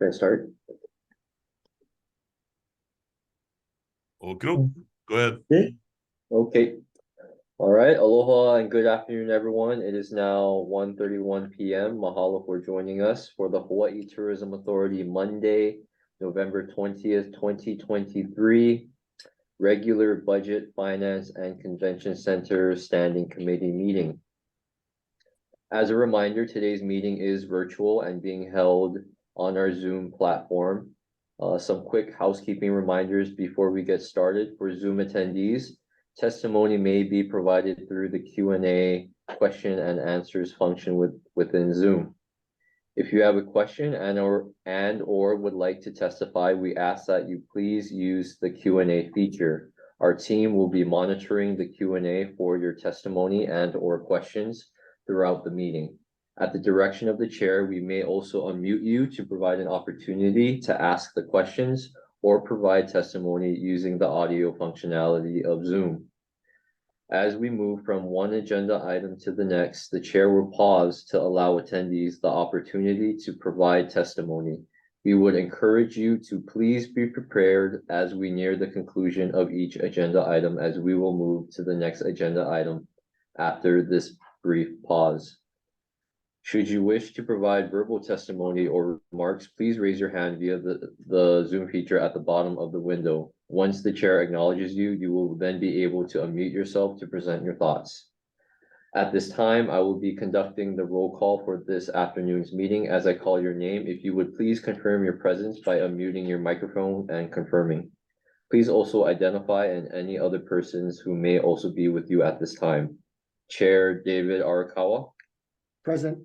Should I start? Okay, go ahead. Okay. All right. Aloha and good afternoon, everyone. It is now 1:31 p.m. Mahalo for joining us for the Hawaii Tourism Authority Monday, November 20th, 2023 regular Budget, Finance, and Convention Center Standing Committee meeting. As a reminder, today's meeting is virtual and being held on our Zoom platform. Some quick housekeeping reminders before we get started. For Zoom attendees, testimony may be provided through the Q&A question and answers function within Zoom. If you have a question and/or would like to testify, we ask that you please use the Q&A feature. Our team will be monitoring the Q&A for your testimony and/or questions throughout the meeting. At the direction of the chair, we may also unmute you to provide an opportunity to ask the questions or provide testimony using the audio functionality of Zoom. As we move from one agenda item to the next, the chair will pause to allow attendees the opportunity to provide testimony. We would encourage you to please be prepared as we near the conclusion of each agenda item, as we will move to the next agenda item after this brief pause. Should you wish to provide verbal testimony or remarks, please raise your hand via the Zoom feature at the bottom of the window. Once the chair acknowledges you, you will then be able to unmute yourself to present your thoughts. At this time, I will be conducting the roll call for this afternoon's meeting. As I call your name, if you would please confirm your presence by unmuting your microphone and confirming. Please also identify and any other persons who may also be with you at this time. Chair David Arakawa. Present.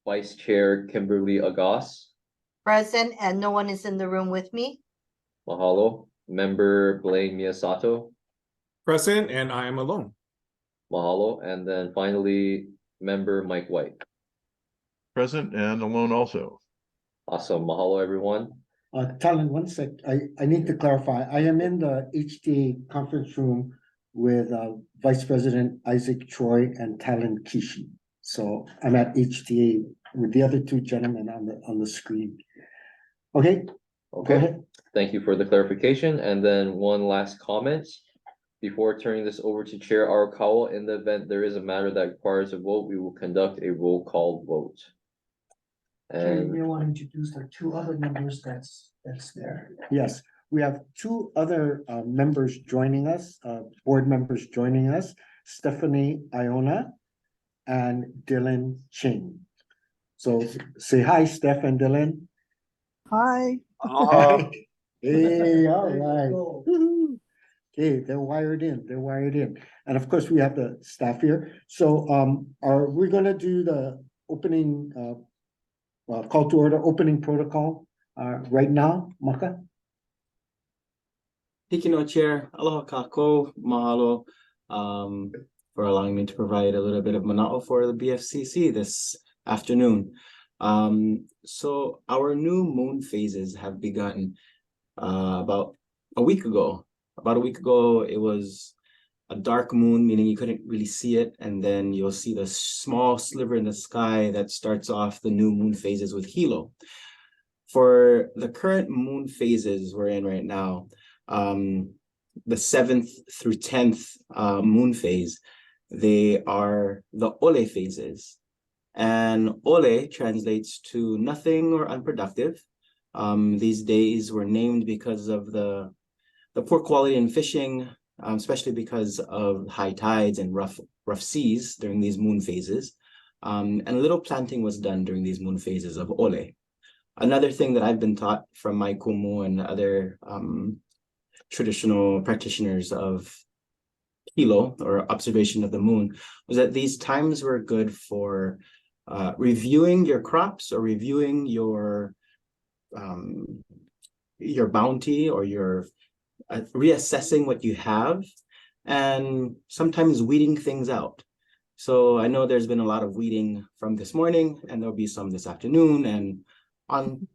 Vice Chair Kimberly Agas. Present, and no one is in the room with me. Mahalo. Member Blaine Miyasato. Present, and I am alone. Mahalo. And then finally, Member Mike White. Present and alone also. Awesome. Mahalo, everyone. Talon, one sec. I need to clarify. I am in the HTA conference room with Vice President Isaac Troy and Talon Kishi. So I'm at HTA with the other two gentlemen on the screen. Okay. Okay. Thank you for the clarification. And then one last comment before turning this over to Chair Arakawa. In the event there is a matter that requires a vote, we will conduct a roll call vote. And you want to introduce the two other members that's there. Yes, we have two other members joining us, board members joining us, Stephanie Iona and Dylan Ching. So say hi, Steph and Dylan. Hi. Hey, all right. Okay, they're wired in. And of course, we have the staff here. So are we gonna do the opening call to order, opening protocol right now, Maka? Hikino Chair, aloha kako, mahalo for allowing me to provide a little bit of mana'o for the BFCC this afternoon. So our new moon phases have begun about a week ago. About a week ago, it was a dark moon, meaning you couldn't really see it. And then you'll see the small sliver in the sky that starts off the new moon phases with Hilo. For the current moon phases we're in right now, the 7th through 10th moon phase, they are the Ole phases. And Ole translates to nothing or unproductive. These days were named because of the poor quality in fishing, especially because of high tides and rough seas during these moon phases. And little planting was done during these moon phases of Ole. Another thing that I've been taught from my kumu and other traditional practitioners of Hilo, or observation of the moon, was that these times were good for reviewing your crops or reviewing your bounty or your reassessing what you have, and sometimes weeding things out. So I know there's been a lot of weeding from this morning, and there'll be some this afternoon and on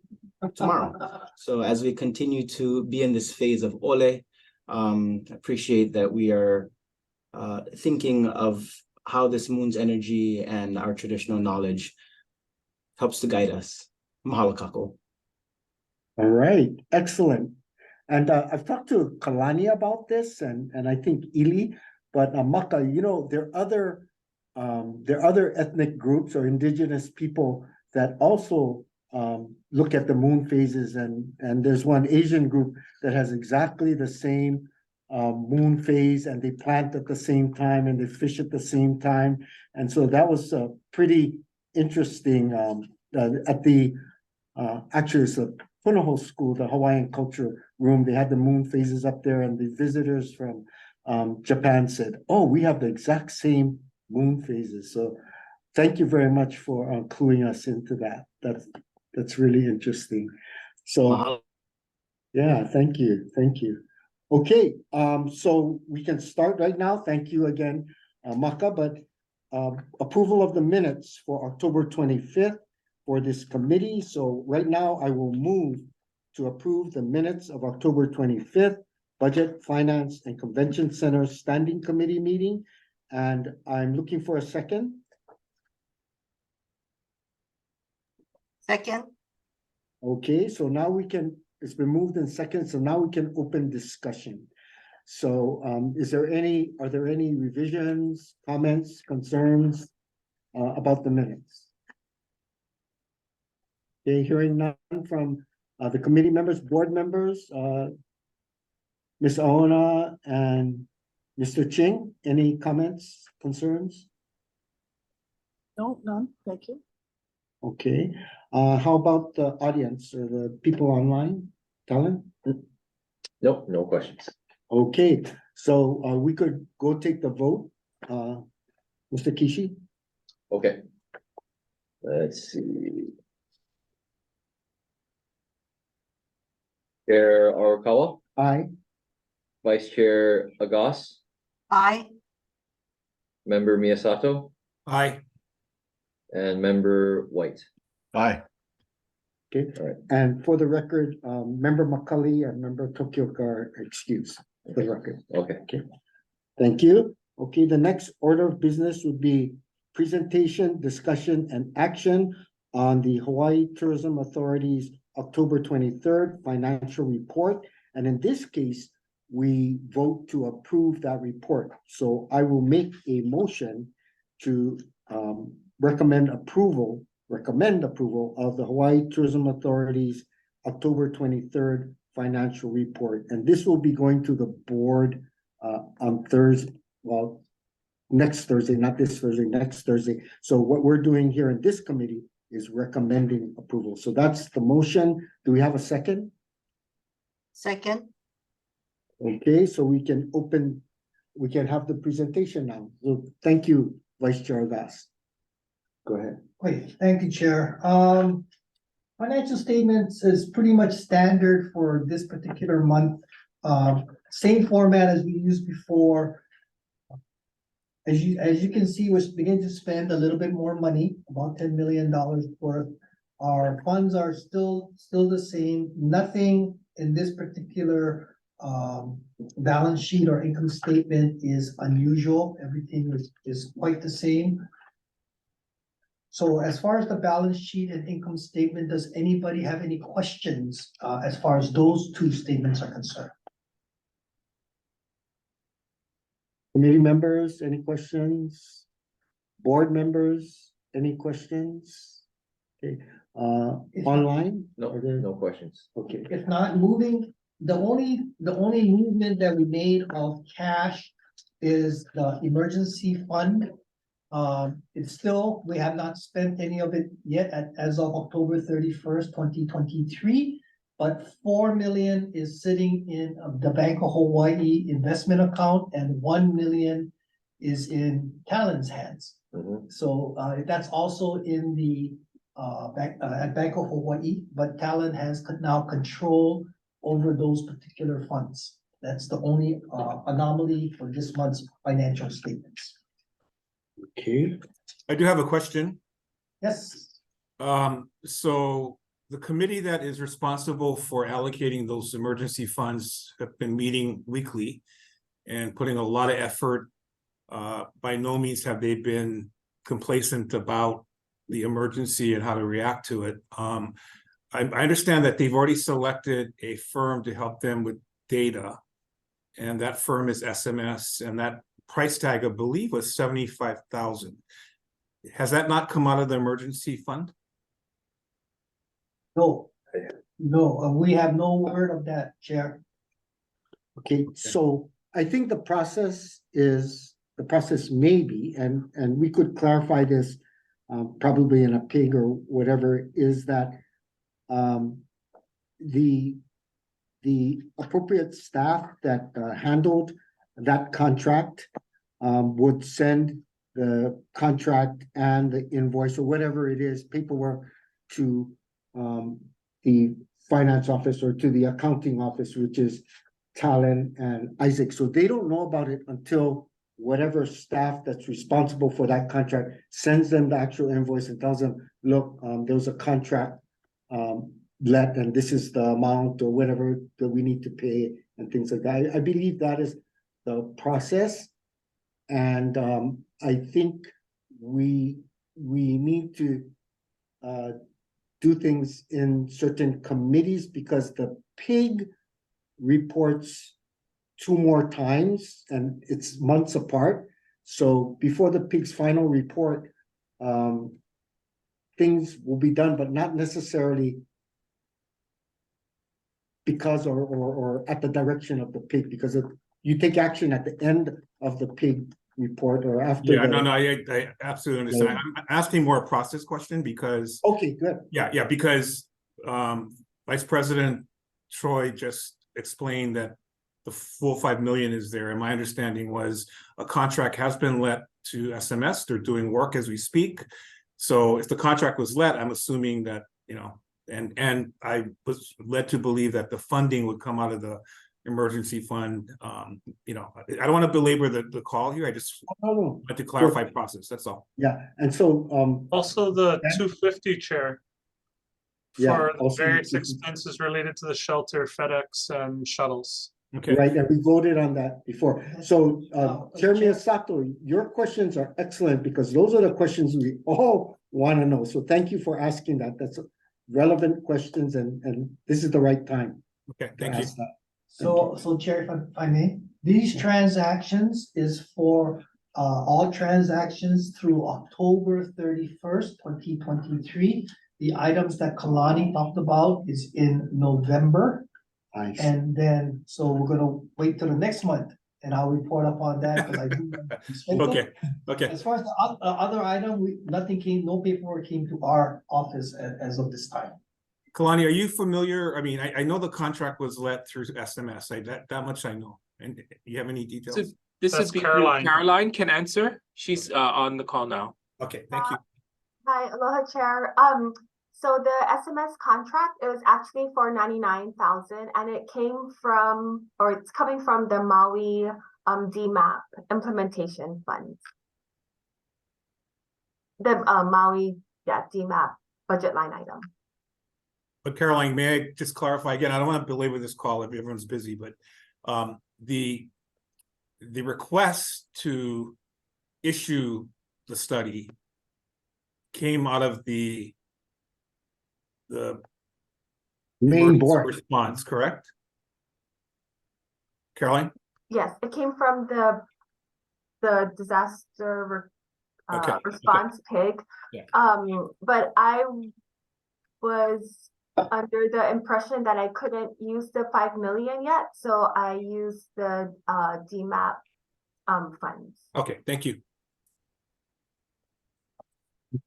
tomorrow. So as we continue to be in this phase of Ole, appreciate that we are thinking of how this moon's energy and our traditional knowledge helps to guide us. Mahalo kako. All right, excellent. And I've talked to Kalani about this and I think Ili, but Maka, there are other ethnic groups or indigenous people that also look at the moon phases and there's one Asian group that has exactly the same moon phase and they plant at the same time and they fish at the same time. And so that was pretty interesting at the actually it's a Punahou School, the Hawaiian Culture Room. They had the moon phases up there, and the visitors from Japan said, "Oh, we have the exact same moon phases." So, thank you very much for cluing us into that. That's really interesting. So, Mahalo. yeah, thank you. Okay, so we can start right now. Thank you again, Maka. But approval of the minutes for October 25th. For this committee. So right now I will move to approve the minutes of October 25th, Budget, Finance, and Convention Center Standing Committee meeting. And I'm looking for a second. Second, Okay, so now it's been moved in second, so now we can open discussion. So are there any revisions, comments, concerns about the minutes? Okay, hearing none from the committee members, board members, Ms. Aona and Mr. Ching, any comments, concerns? no, none, thank you. Okay, how about the audience or the people online? Talon? Nope, no questions. Okay, so we could go take the vote. Mr. Kishi? Okay. Let's see. Chair Arakawa, Aye. Vice Chair Agas, Aye, Member Miyasato, Aye. and Member White. Aye. Okay, All right. and for the record, Member Macaulay and Member Tokyo are excused for the record. Okay. Thank you. Okay, the next order of business would be presentation, discussion, and action on the Hawaii Tourism Authority's October 23rd financial report. And in this case, we vote to approve that report. So I will make a motion to recommend approval of the Hawaii Tourism Authority's October 23rd financial report. And this will be going to the board on Thursday, well, next Thursday, not this Thursday, next Thursday. So what we're doing here in this committee is recommending approval. So that's the motion. Do we have a second? second, Okay, so we can have the presentation now. So thank you, Vice Chair Agas. Go ahead. Great, thank you, Chair. Financial statements is pretty much standard for this particular month. Same format as we used before. As you can see, we're beginning to spend a little bit more money, about $10 million worth. Our funds are still the same. Nothing in this particular balance sheet or income statement is unusual. Everything is quite the same. So as far as the balance sheet and income statement, does anybody have any questions as far as those two statements are concerned? Committee members, any questions? Board members, any questions? Okay, online? No, Are there- no questions. Okay, If not moving, the only movement that we made of cash is the emergency fund. It's still, we have not spent any of it yet as of October 31st, 2023. But 4 million is sitting in the Bank of Hawaii investment account and 1 million is in Talon's hands. Mhm. So that's also in the at Bank of Hawaii, but Talon has now control over those particular funds. That's the only anomaly for this month's financial statements. okay. I do have a question. Yes, So the committee that is responsible for allocating those emergency funds have been meeting weekly and putting a lot of effort. By no means have they been complacent about the emergency and how to react to it. I understand that they've already selected a firm to help them with data. And that firm is SMS, and that price tag, I believe, was 75,000. Has that not come out of the emergency fund? No, we have no word of that, Chair. Okay, so I think the process may be, and we could clarify this probably in a pig or whatever, is that the appropriate staff that handled that contract would send the contract and the invoice or whatever it is, paperwork to the finance office or to the accounting office, which is Talon and Isaac. So they don't know about it until whatever staff that's responsible for that contract sends them the actual invoice and tells them, look, there was a contract let, and this is the amount or whatever that we need to pay and things like that. I believe that is the process. And I think we need to do things in certain committees because the pig reports 2 more times and it's months apart. So before the pig's final report, things will be done, but not necessarily because or at the direction of the pig, because you take action at the end of the pig report or after. Yeah, no, I absolutely understand. I'm asking more a process question because. Okay, good. Yeah, because Vice President Troy just explained that the full 5 million is there, and my understanding was a contract has been let to SMS. They're doing work as we speak. So if the contract was let, I'm assuming that, you know, and I was led to believe that the funding would come out of the emergency fund. You know, I don't want to belabor the call here. I just want to clarify process. That's all. Yeah, and so Also the Yeah. 250 chair Yeah, for the also the various 250. expenses related to the shelter, FedEx and shuttles. Okay. right, and we voted on that before. So Chair Chair. Miyasato, your questions are excellent because those are the questions we all want to know. So thank you for asking that. That's relevant questions, and this is the right time Okay. to Thank you. ask that. So Chair, if I may, these transactions is for all transactions through October 31st, 2023. The items that Kalani talked about is in November. Nice. And then, so we're gonna wait till the next month and I'll report up on that because I do. Okay. As far as the other item, nothing came, no paperwork came to our office as of this time. Kalani, are you familiar? I mean, I know the contract was let through SMS. That much I know. And you have any details? So this That's would be Caroline. Caroline can answer. She's on the call now. Okay, thank you. Hi, aloha chair. So the SMS contract is actually for 99,000 and it came from, or it's coming from the Maui DMAP implementation funds. The Maui, DMAP budget line item. But Caroline, may I just clarify again? I don't want to belabor this call if everyone's busy, but the request to issue the study came out of the Main emergency board. response, correct? Caroline? Yes, it came from the disaster response pig. Yeah. But I was under the impression that I couldn't use the 5 million yet, so I used the DMAP funds. Okay, thank you.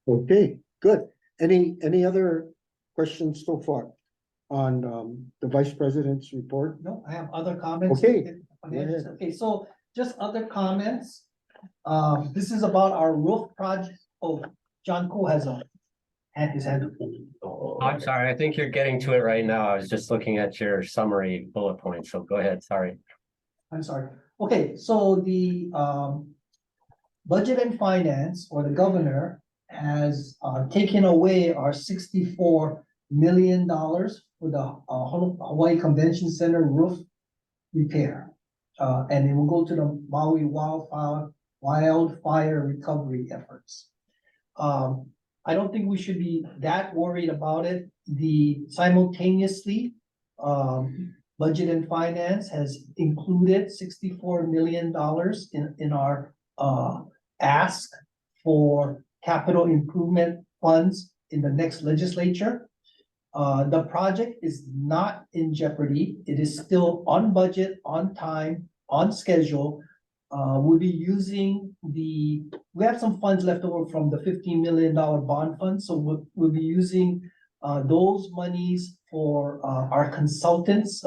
Okay, good. Any other questions so far on the Vice President's report? No, I have other comments. Okay. Okay, so just other comments. This is about our roof project. Oh, John Ko has his hand. I'm sorry, I think you're getting to it right now. I was just looking at your summary bullet points, so go ahead, sorry. I'm sorry. Okay, so the Budget and Finance, or the governor, has taken away our $64 million for the Hawaii Convention Center roof repair. And it will go to the Maui wildfire recovery efforts. I don't think we should be that worried about it. The simultaneously, Budget and Finance has included $64 million in our ask for capital improvement funds in the next legislature. The project is not in jeopardy. It is still on budget, on time, on schedule. We'll be using we have some funds left over from the $15 million bond fund, so we'll be using those monies for our consultants.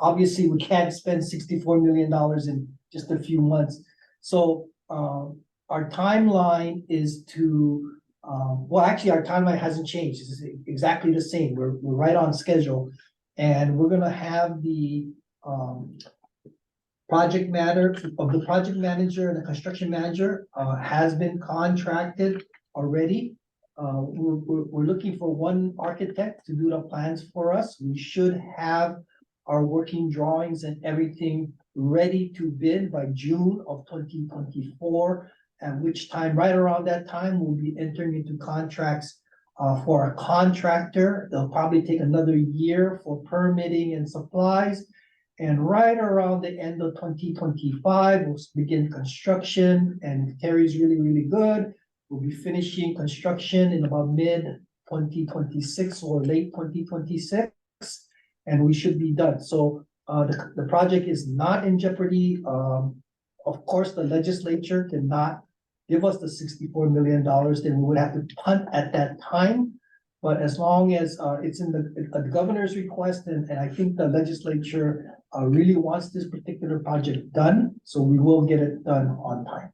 Obviously, we can't spend $64 million in just a few months. So our timeline is to well, actually, our timeline hasn't changed. It's exactly the same. We're right on schedule, and we're gonna have the project manager and the construction manager has been contracted already. We're looking for one architect to do the plans for us. We should have our working drawings and everything ready to bid by June of 2024. At which time, right around that time, we'll be entering into contracts for a contractor. They'll probably take another year for permitting and supplies. And right around the end of 2025, we'll begin construction, and if Terry's really good, we'll be finishing construction in about mid-2026 or late 2026, and we should be done. So the project is not in jeopardy. Of course, the legislature cannot give us the $64 million, then we would have to punt at that time. But as long as it's in the governor's request, and I think the legislature really wants this particular project done, so we will get it done on time.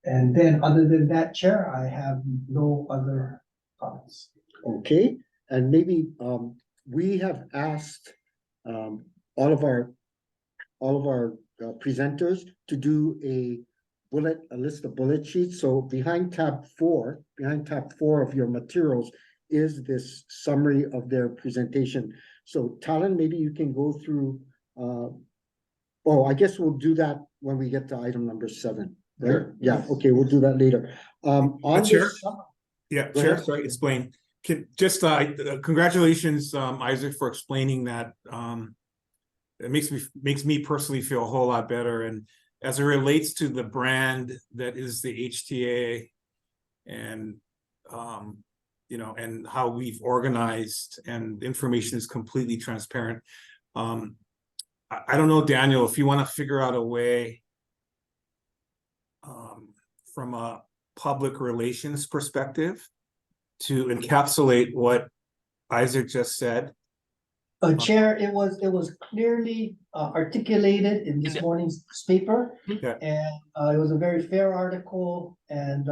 And then, other than that, Chair, I have no other comments. Okay, and maybe we have asked all of our presenters to do a list of bullet sheets. So behind tab 4 of your materials is this summary of their presentation. So Talon, maybe you can go through, I guess we'll do that when we get to item number 7. Right? Sure. Yeah, okay, we'll do that later. Chair? Yeah, Chair, sorry, explain. Congratulations, Isaac, for explaining that. It makes me personally feel a whole lot better. And as it relates to the brand that is the HTA, and and how we've organized, and information is completely transparent. I don't know, Daniel, if you want to figure out a way from a public relations perspective to encapsulate what Isaac just said. Chair, it was clearly articulated in this morning's paper. Yeah. And it was a very fair article, and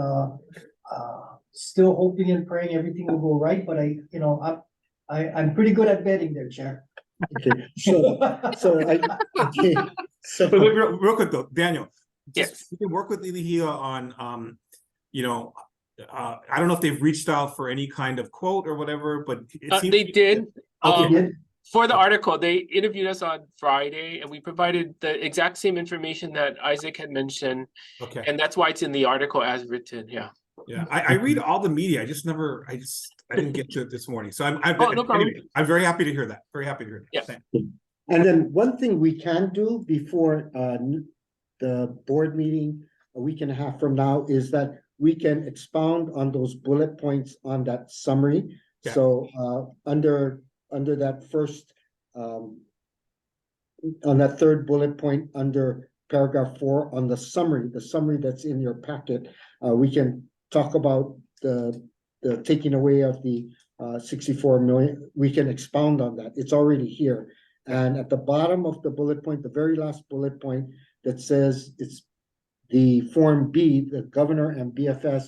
still hoping and praying everything will go right, but I'm pretty good at betting there, Chair. Okay, so But real quick though, Daniel, Yes. you can work with Lilihia on I don't know if they've reached out for any kind of quote or whatever, but it seems They did. Okay. For the article, they interviewed us on Friday, and we provided the exact same information that Isaac had mentioned, Okay. and that's why it's in the article as written. Yeah. Yeah, I read all the media. I didn't get to it this morning. So no problem. Anyway, I'm very happy to hear that. Very happy to hear that. Yeah. Thanks. and then one thing we can do before the board meeting a week and a half from now is that we can expound on those bullet points on that summary. Yeah. So under that first on that third bullet point under paragraph 4 on the summary that's in your packet, we can talk about the taking away of the 64 million. We can expound on that. It's already here. And at the bottom of the bullet point, the very last bullet point that says it's the Form B, the governor and BFS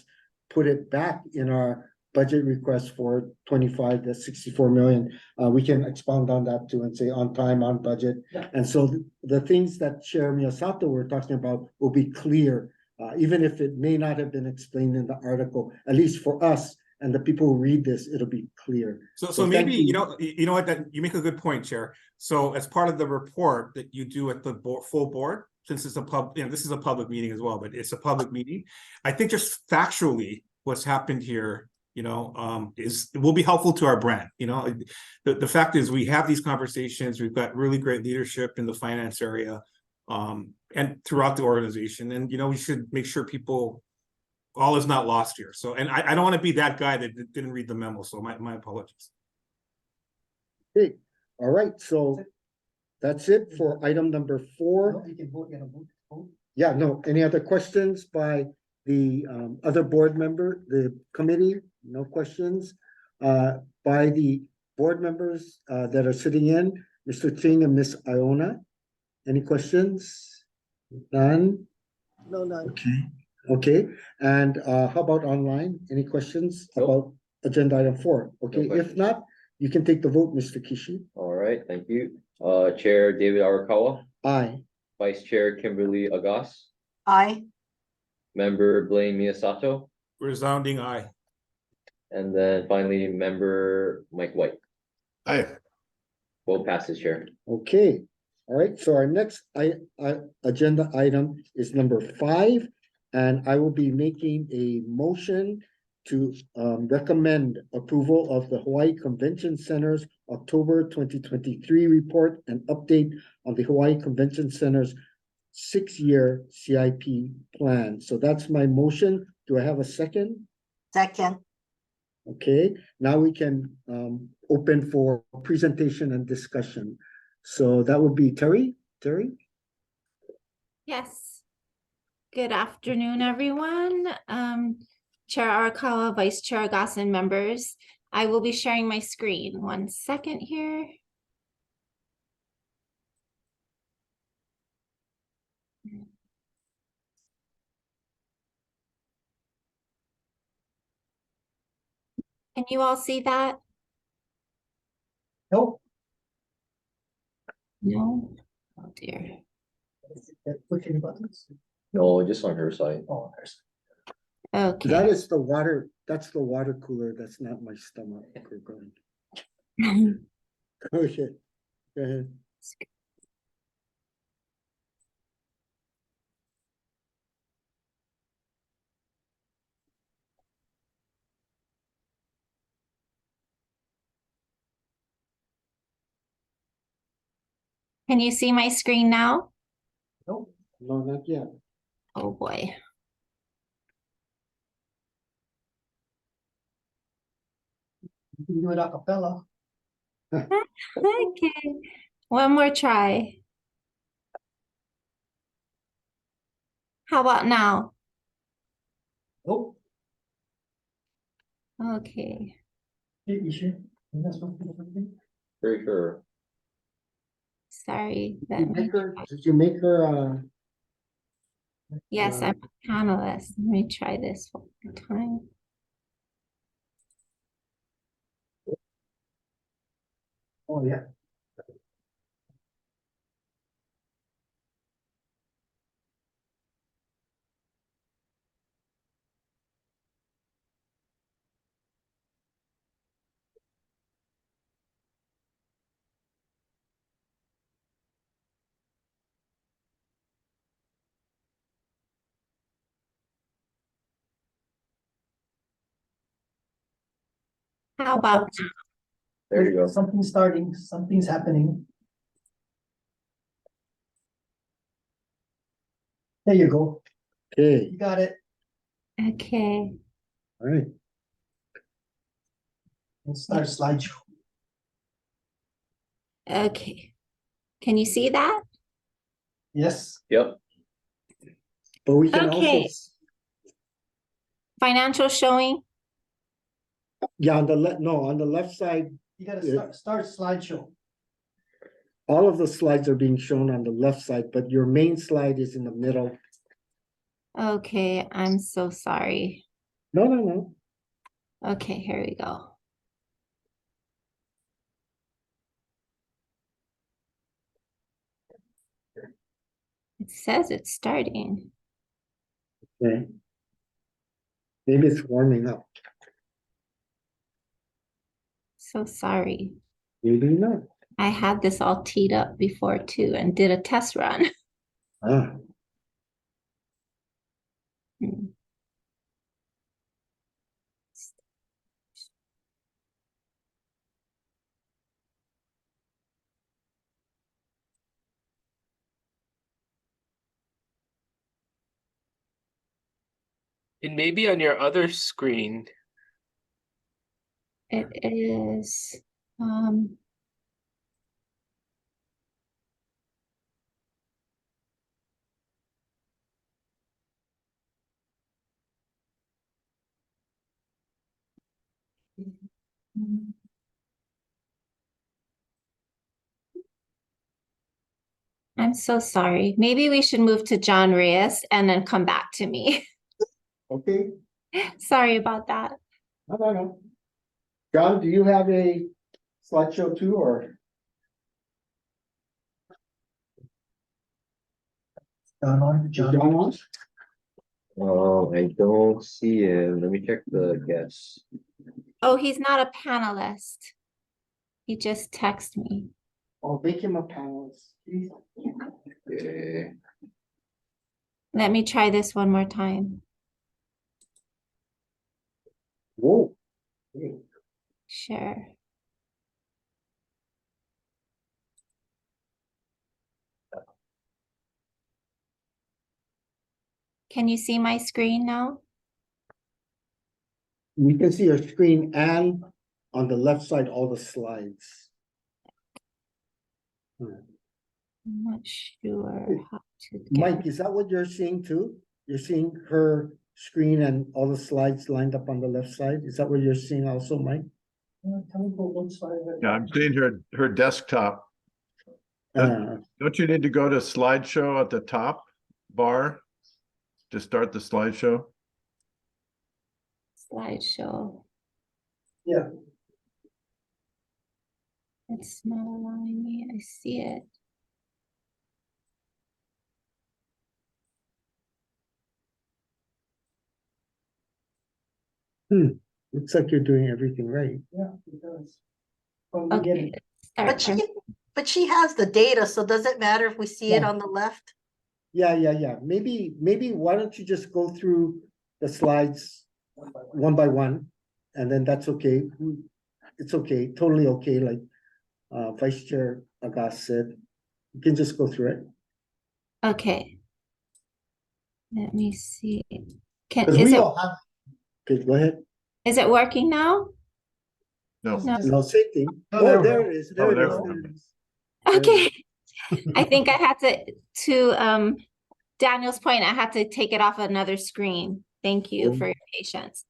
put it back in our budget request for 25 to 64 million. We can expound on that too and say on time, on budget. Yeah. And so the things that Chair Miyasato were talking about will be clear, even if it may not have been explained in the article, at least for us and the people who read this, it'll be clear. So maybe, you know what, that you make a good point, Chair. So as part of the report that you do at the full board, since it's this is a public meeting as well, but it's a public meeting. I think just factually, what's happened here, will be helpful to our brand. The fact is we have these conversations, we've got really great leadership in the finance area, and throughout the organization. And, we should make sure all is not lost here. So, and I don't want to be that guy that didn't read the memo. So my apologies. Okay, all right, so that's it for item number 4. You can vote, vote. Yeah, no, any other questions by the other board member, the committee? No questions. By the board members that are sitting in, Mr. Ching and Miss Iona. Any questions? None? No, none. Okay, and how about online? Any questions Nope. about agenda item 4? Okay, if questions. not, you can take the vote, Mr. Kishi. All right, thank you. Chair David Arakawa, Aye. Vice Chair Kimberly Agas, Aye. Member Blaine Miyasato, Resounding aye. and then finally Member Mike White. Aye. Vote passes, Chair. Okay, all right, so our next agenda item is number 5, and I will be making a motion to recommend approval of the Hawaii Convention Center's October 2023 report and update on the Hawaii Convention Center's 6-year CIP plan. So that's my motion. Do I have a second? Second. Okay, now we can open for presentation and discussion. So that would be Terry. Terry? Yes. Good afternoon, everyone. Chair Arakawa, Vice Chair Agas, and members. I will be sharing my screen. 1 second here. Can you all see that? Nope. No? Oh dear. Push any buttons? No, just on her side. Oh, there's. Okay. That is the water, that's the water cooler. That's not my stomach. Okay, go ahead. Can you see my screen now? Nope. No, not yet. Oh boy. You can do it a cappella. Okay. One more try. How about now? Nope. Okay. You sure? That's something. Very sure. Sorry. Did you make her, Yes, I'm a panelist. Let me try this one more time. Oh, yeah. How about There you go. Something's starting, something's happening. There you go. okay, You got it. okay. all right. Let's start slideshow. Okay. Can you see that? Yes. Yep. But we can also, Okay. Financial showing. yeah, on the left, no, on the left side, You gotta start slideshow. all of the slides are being shown on the left side, but your main slide is in the middle. Okay, I'm so sorry. No. Okay, here we go. It says it's starting. Okay. Maybe it's warming up. So sorry. Maybe not. I had this all teed up before too and did a test run. Ah, Hmm. It may be on your other screen. It is, I'm so sorry. Maybe we should move to John Reyes and then come back to me. Okay, Sorry about that. no. John, do you have a slideshow too, or? John on, Is John on? I don't see him. Let me check the guests. Oh, he's not a panelist. He just texted me. Oh, make him a panelist. Please. Okay. Let me try this one more time. Whoa. Sure. Can you see my screen now? We can see your screen and on the left side, all the slides. I'm not sure how to get. Mike, is that what you're seeing too? You're seeing her screen and all the slides lined up on the left side? Is that what you're seeing also, Mike? Yeah, I'm seeing her desktop. Uh, Don't you need to go to slideshow at the top bar to start the slideshow? Slideshow. Yeah. It's not allowing me. I see it. Looks like you're doing everything right. Yeah, it does. Okay. But Start. she has the data, so does it matter if we see it Yeah. on the left? Yeah. Maybe why don't you just go through the slides one by one, and then that's okay. It's okay, totally okay, like Vice Chair Agas said. You can just go through it. Okay. Let me see. Can, Because is we it, all have. Okay, go ahead. is it working now? No. No. No, same thing. Oh, Oh, there we there go. it is. Oh, There it there is. we There go. it is. Okay. I think I had to Daniel's point, I had to take it off another screen. Thank you for your patience.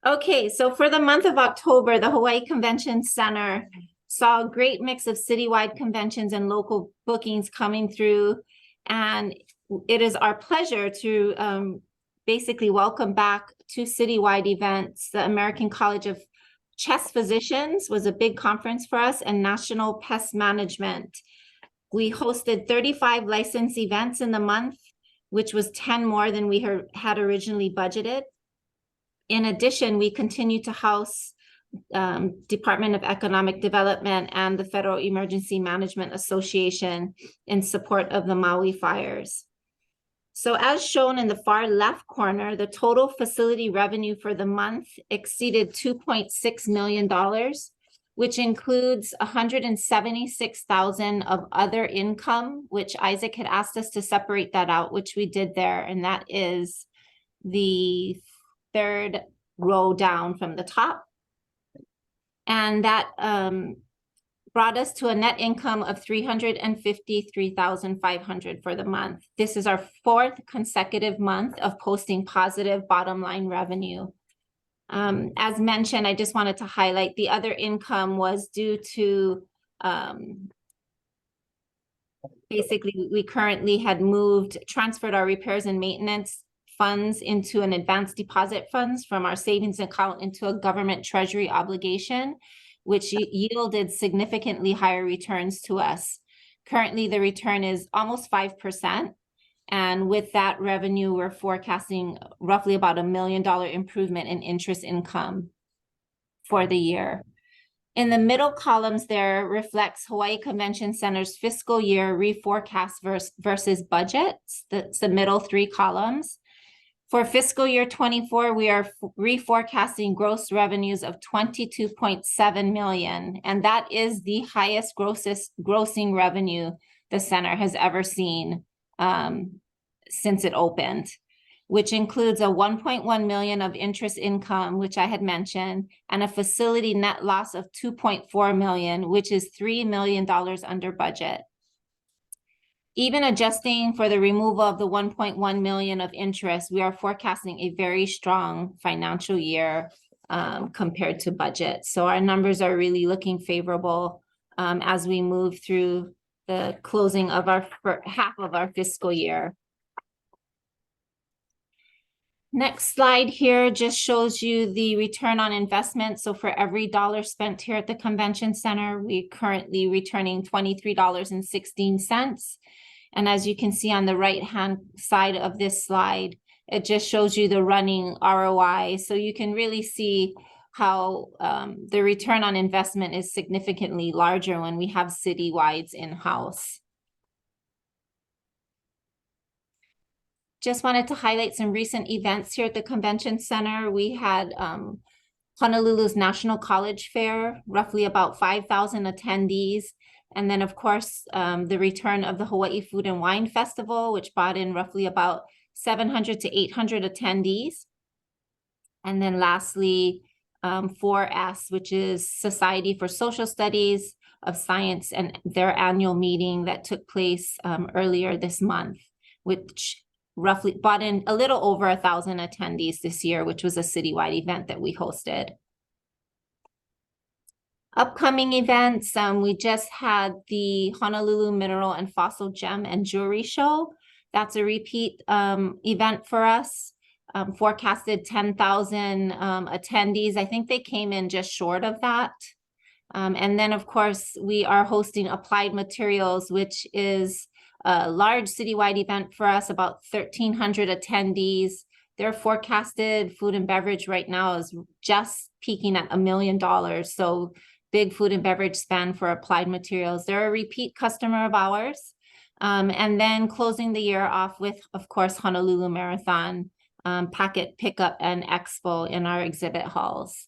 Okay, so for the month of October, the Hawaii Convention Center saw a great mix of citywide conventions and local bookings coming through. And it is our pleasure to basically welcome back two citywide events. The American College of Chest Physicians was a big conference for us, and National Pest Management. We hosted 35 licensed events in the month, which was 10 more than we had originally budgeted. In addition, we continue to house Department of Economic Development and the Federal Emergency Management Association in support of the Maui fires. So as shown in the far left corner, the total facility revenue for the month exceeded $2.6 million, which includes $176,000 of other income, which Isaac had asked us to separate that out, which we did there. And that is the third row down from the top. And that brought us to a net income of $353,500 for the month. This is our fourth consecutive month of posting positive bottom line revenue. As mentioned, I just wanted to highlight the other income was due to basically we currently had transferred our repairs and maintenance funds into an advanced deposit funds from our savings account into a government treasury obligation, which yielded significantly higher returns to us. Currently, the return is almost 5%. And with that revenue, we're forecasting roughly about $1 million improvement in interest income for the year. In the middle columns there reflects Hawaii Convention Center's fiscal year reforecast versus budgets. That's the middle three columns. For fiscal year 24, we are reforecasting gross revenues of $22.7 million, and that is the highest grossing revenue the center has ever seen since it opened. which includes a 1.1 million of interest income, which I had mentioned, and a facility net loss of 2.4 million, which is $3 million under budget. Even adjusting for the removal of the 1.1 million of interest, we are forecasting a very strong financial year compared to budget. So our numbers are really looking favorable as we move through the closing of our half of our fiscal year. Next slide here just shows you the return on investment. So for every dollar spent here at the convention center, we're currently returning $23.16. And as you can see on the right-hand side of this slide, it just shows you the running ROI. So you can really see how the return on investment is significantly larger when we have citywides in-house. Just wanted to highlight some recent events here at the convention center. We had Honolulu's National College Fair, roughly about 5,000 attendees. And then, of course, the return of the Hawaii Food and Wine Festival, which brought in roughly about 700 to 800 attendees. And then lastly, 4S, which is Society for Social Studies of Science, and their annual meeting that took place earlier this month, which roughly brought in a little over 1,000 attendees this year, which was a citywide event that we hosted. Upcoming events, we just had the Honolulu Mineral and Fossil Gem and Jewelry Show. That's a repeat event for us. Forecasted 10,000 attendees. I think they came in just short of that. And then, of course, we are hosting Applied Materials, which is a large citywide event for us, about 1,300 attendees. Their forecasted food and beverage right now is just peaking at $1 million. So big food and beverage spend for Applied Materials. They're a repeat customer of ours. And then closing the year off with, of course, Honolulu Marathon, packet pickup and expo in our exhibit halls.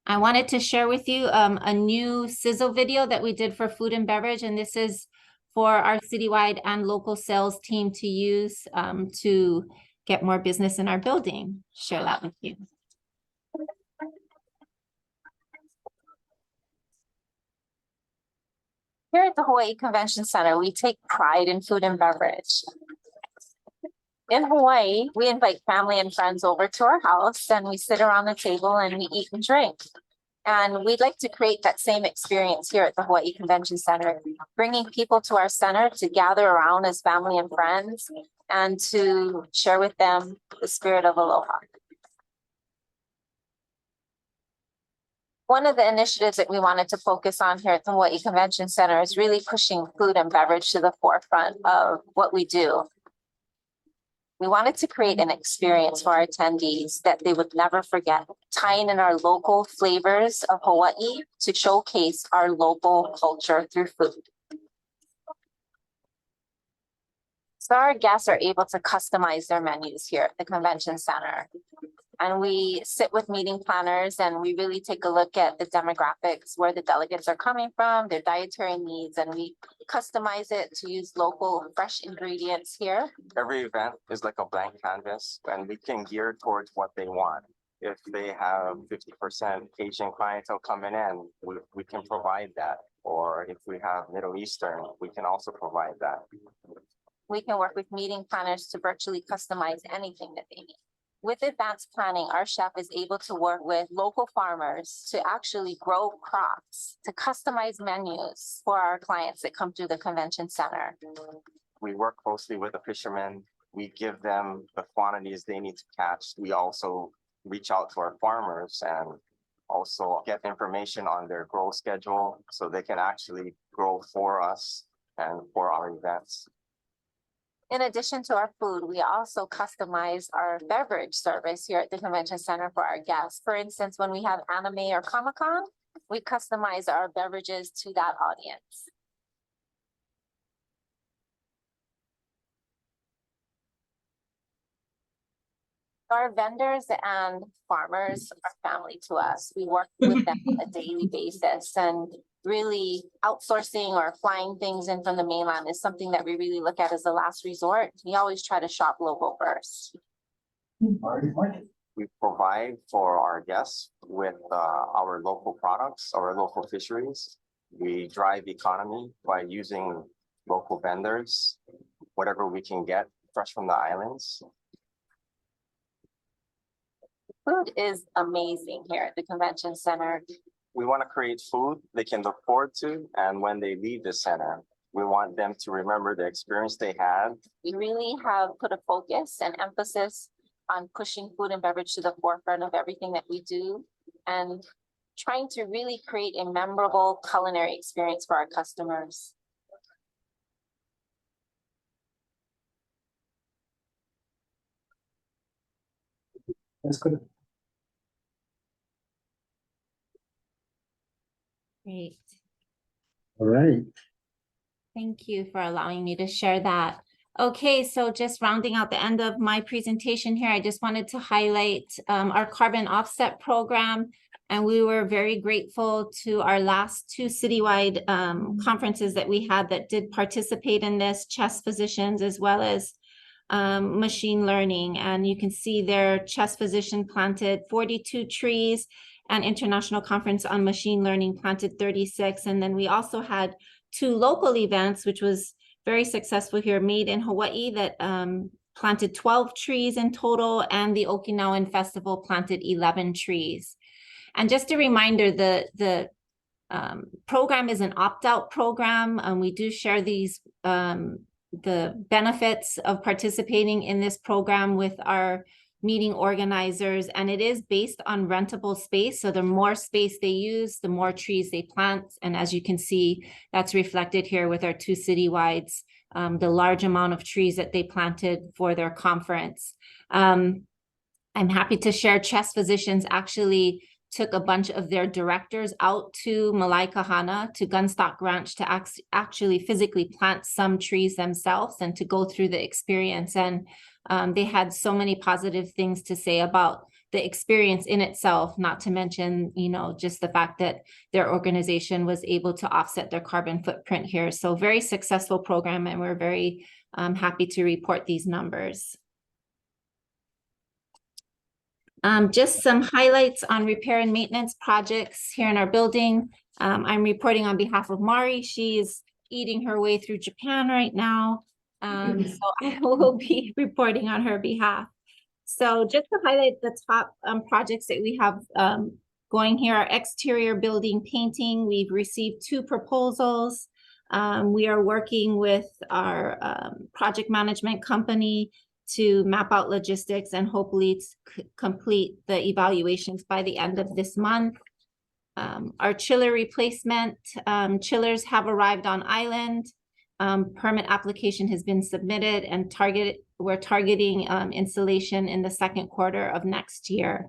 I wanted to share with you a new sizzle video that we did for food and beverage, and this is for our citywide and local sales team to use to get more business in our building. Share that with you. Here at the Hawaii Convention Center, we take pride in food and beverage. In Hawaii, we invite family and friends over to our house and we sit around the table and we eat and drink. And we'd like to create that same experience here at the Hawaii Convention Center, bringing people to our center to gather around as family and friends and to share with them the spirit of aloha. One of the initiatives that we wanted to focus on here at the Hawaii Convention Center is really pushing food and beverage to the forefront of what we do. We wanted to create an experience for our attendees that they would never forget, tying in our local flavors of Hawaii to showcase our local culture through food. So our guests are able to customize their menus here at the convention center. And we sit with meeting planners and we really take a look at the demographics, where the delegates are coming from, their dietary needs, and we customize it to use local fresh ingredients here. Every event is like a blank canvas and we can gear towards what they want. If they have 50% Asian clientele coming in, we can provide that. Or if we have Middle Eastern, we can also provide that. We can work with meeting planners to virtually customize anything that they need. With advanced planning, our chef is able to work with local farmers to actually grow crops, to customize menus for our clients that come through the convention center. We work closely with the fishermen. We give them the quantities they need to catch. We also reach out to our farmers and also get information on their grow schedule so they can actually grow for us and for our events. In addition to our food, we also customize our beverage service here at the convention center for our guests. For instance, when we have anime or Comic-Con, we customize our beverages to that audience. Our vendors and farmers are family to us. We work with them on a daily basis, and really outsourcing or flying things in from the mainland is something that we really look at as a last resort. We always try to shop local first. We provide for our guests with our local products, our local fisheries. We drive economy by using local vendors, whatever we can get fresh from the islands. Food is amazing here at the convention center. We want to create food they can look forward to, and when they leave the center, we want them to remember the experience they had. We really have put a focus and emphasis on pushing food and beverage to the forefront of everything that we do and trying to really create a memorable culinary experience for our customers. That's good. Great. All right. Thank you for allowing me to share that. Okay, so just rounding out the end of my presentation here, I just wanted to highlight our carbon offset program. And we were very grateful to our last two citywide conferences that we had that did participate in this, chest physicians as well as machine learning. And you can see their chest physician planted 42 trees and International Conference on Machine Learning planted 36. And then we also had two local events, which was very successful here, Made in Hawaii, that planted 12 trees in total, and the Okinawan Festival planted 11 trees. And just a reminder, the program is an opt-out program. We do share these the benefits of participating in this program with our meeting organizers, and it is based on rentable space. So the more space they use, the more trees they plant. And as you can see, that's reflected here with our two citywides, the large amount of trees that they planted for their conference. I'm happy to share chest physicians actually took a bunch of their directors out to Malaikahana, to Gunstock Ranch, to actually physically plant some trees themselves and to go through the experience. And they had so many positive things to say about the experience in itself, not to mention, you know, just the fact that their organization was able to offset their carbon footprint here. So very successful program, and we're very happy to report these numbers. Just some highlights on repair and maintenance projects here in our building. I'm reporting on behalf of Mari. She's eating her way through Japan right now. So I will be reporting on her behalf. So just to highlight the top projects that we have going here, our exterior building painting, we've received 2 proposals. We are working with our project management company to map out logistics and hopefully complete the evaluations by the end of this month. Our chiller replacement, chillers have arrived on island. Permit application has been submitted, and we're targeting installation in the second quarter of next year.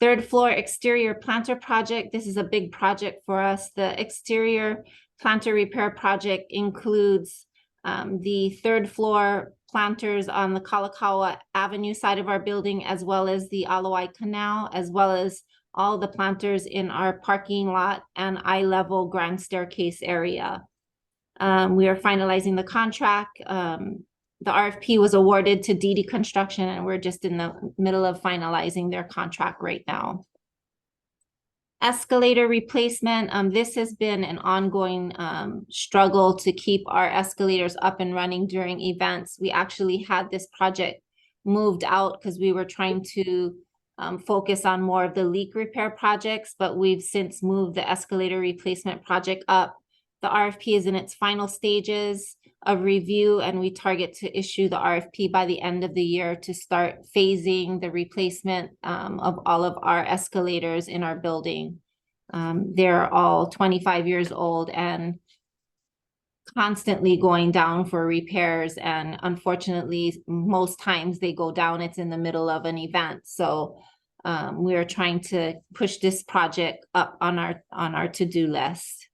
3rd floor exterior planter project. This is a big project for us. The exterior planter repair project includes the 3rd floor planters on the Kalakaua Avenue side of our building, as well as the Alawai Canal, as well as all the planters in our parking lot and eye-level grand staircase area. We are finalizing the contract. The RFP was awarded to DD Construction, and we're just in the middle of finalizing their contract right now. Escalator replacement. This has been an ongoing struggle to keep our escalators up and running during events. We actually had this project moved out because we were trying to focus on more of the leak repair projects, but we've since moved the escalator replacement project up. The RFP is in its final stages of review, and we target to issue the RFP by the end of the year to start phasing the replacement of all of our escalators in our building. They're all 25 years old and constantly going down for repairs. And unfortunately, most times they go down, it's in the middle of an event. So we are trying to push this project up on our to-do list.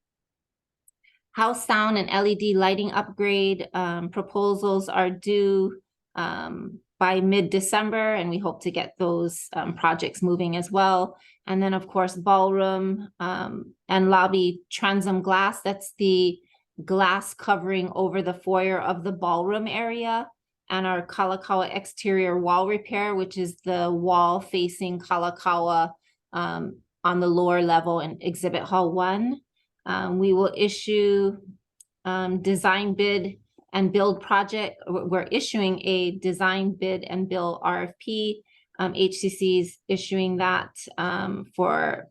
House sound and LED lighting upgrade proposals are due by mid-December, and we hope to get those projects moving as well. And then, of course, ballroom and lobby transom glass. That's the glass covering over the foyer of the ballroom area, and our Kalakaua exterior wall repair, which is the wall facing Kalakaua on the lower level in Exhibit Hall 1. We will issue design bid and build project. We're issuing a design bid and build RFP. HCC's issuing that for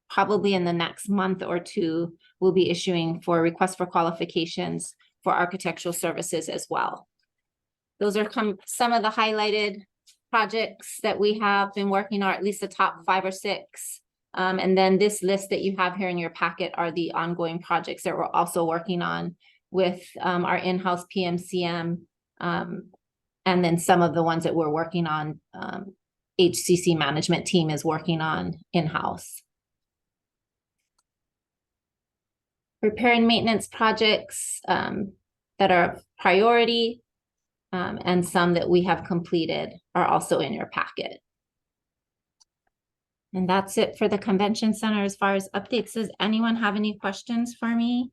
probably in the next month or two. We'll be issuing for request for qualifications for architectural services as well. Those are some of the highlighted projects that we have been working on, at least the top 5 or 6. And then this list that you have here in your packet are the ongoing projects that we're also working on with our in-house PMCM, and then some of the ones that we're working on, HCC management team is working on in-house. Repair and maintenance projects that are priority, and some that we have completed are also in your packet. And that's it for the convention center as far as updates. Does anyone have any questions for me?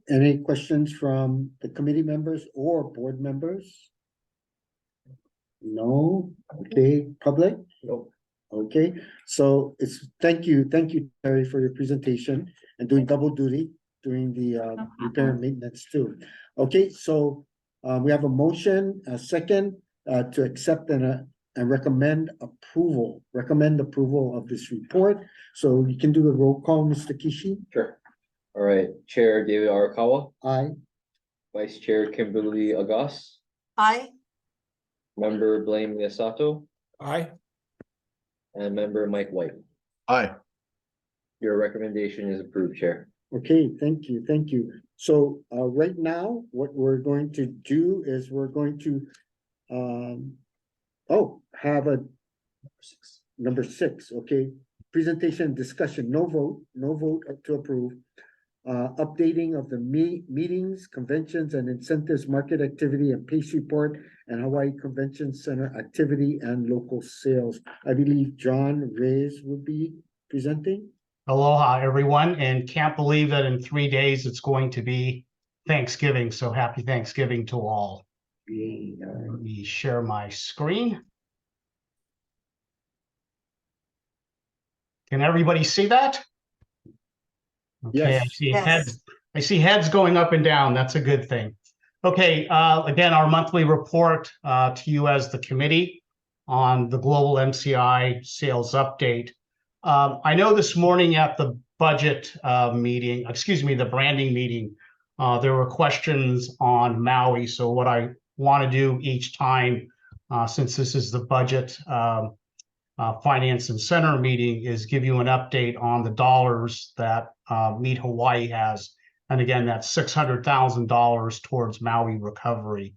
Any questions from the committee members or board members? No? Okay, public? Nope. Okay, so thank you, Terry, for your presentation and doing double duty during the repair and maintenance too. Okay, so we have a motion, a second, to accept and recommend approval of this report. So you can do the roll call, Mr. Kishi. Sure. All right, Chair David Arakawa, Aye. Vice Chair Kimberly Agas, Aye. Member Blaine Miyasato, Aye. and Member Mike White. Aye. Your recommendation is approved, Chair. Okay, thank you. So right now, what we're going to do is we're going to have a number 6, okay. Presentation discussion, no vote to approve. Updating of the meetings, conventions, and incentives, market activity and pace report, and Hawaii Convention Center activity and local sales. I believe John Reyes will be presenting. Aloha, everyone, and can't believe that in 3 days it's going to be Thanksgiving. So happy Thanksgiving to all. Let me share my screen. Can everybody see that? Okay, Yes. I see Yes. heads. I see heads going up and down. That's a good thing. Okay, again, our monthly report to you as the committee on the global MCI sales update. I know this morning at the budget meeting, the branding meeting, there were questions on Maui. So what I want to do each time, since this is the budget finance and center meeting, is give you an update on the dollars that Meet Hawaii has. And again, that's $600,000 towards Maui recovery.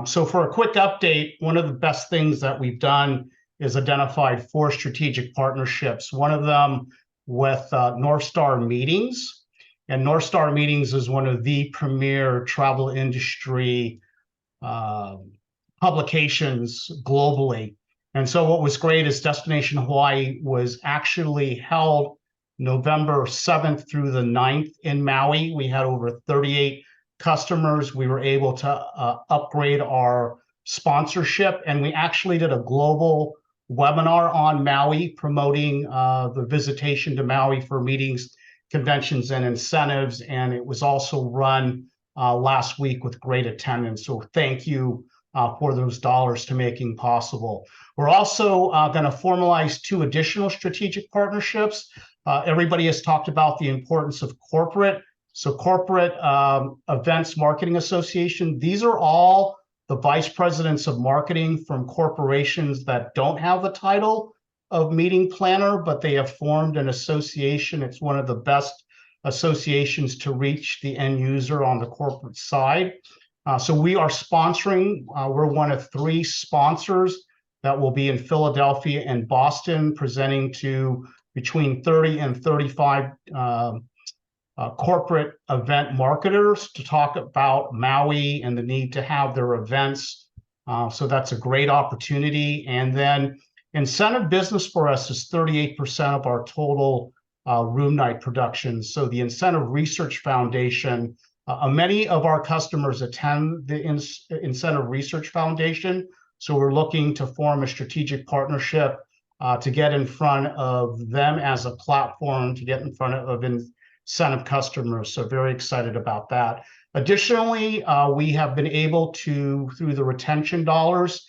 So for a quick update, one of the best things that we've done is identified 4 strategic partnerships. One of them with North Star Meetings. And North Star Meetings is one of the premier travel industry publications globally. And so what was great is Destination Hawaii was actually held November 7th through the 9th in Maui. We had over 38 customers. We were able to upgrade our sponsorship, and we actually did a global webinar on Maui promoting the visitation to Maui for meetings, conventions, and incentives. And it was also run last week with great attendance. So thank you for those dollars to making possible. We're also going to formalize 2 additional strategic partnerships. Everybody has talked about the importance of corporate. So Corporate Events Marketing Association, these are all the vice presidents of marketing from corporations that don't have the title of meeting planner, but they have formed an association. It's one of the best associations to reach the end user on the corporate side. So we are sponsoring, we're one of 3 sponsors that will be in Philadelphia and Boston, presenting to between 30 and 35 corporate event marketers to talk about Maui and the need to have their events So that's a great opportunity. And then incentive business for us is 38% of our total room night production. So the Incentive Research Foundation, many of our customers attend the Incentive Research Foundation. So we're looking to form a strategic partnership to get in front of them as a platform, to get in front of incentive customers. So very excited about that. Additionally, we have been able to, through the retention dollars,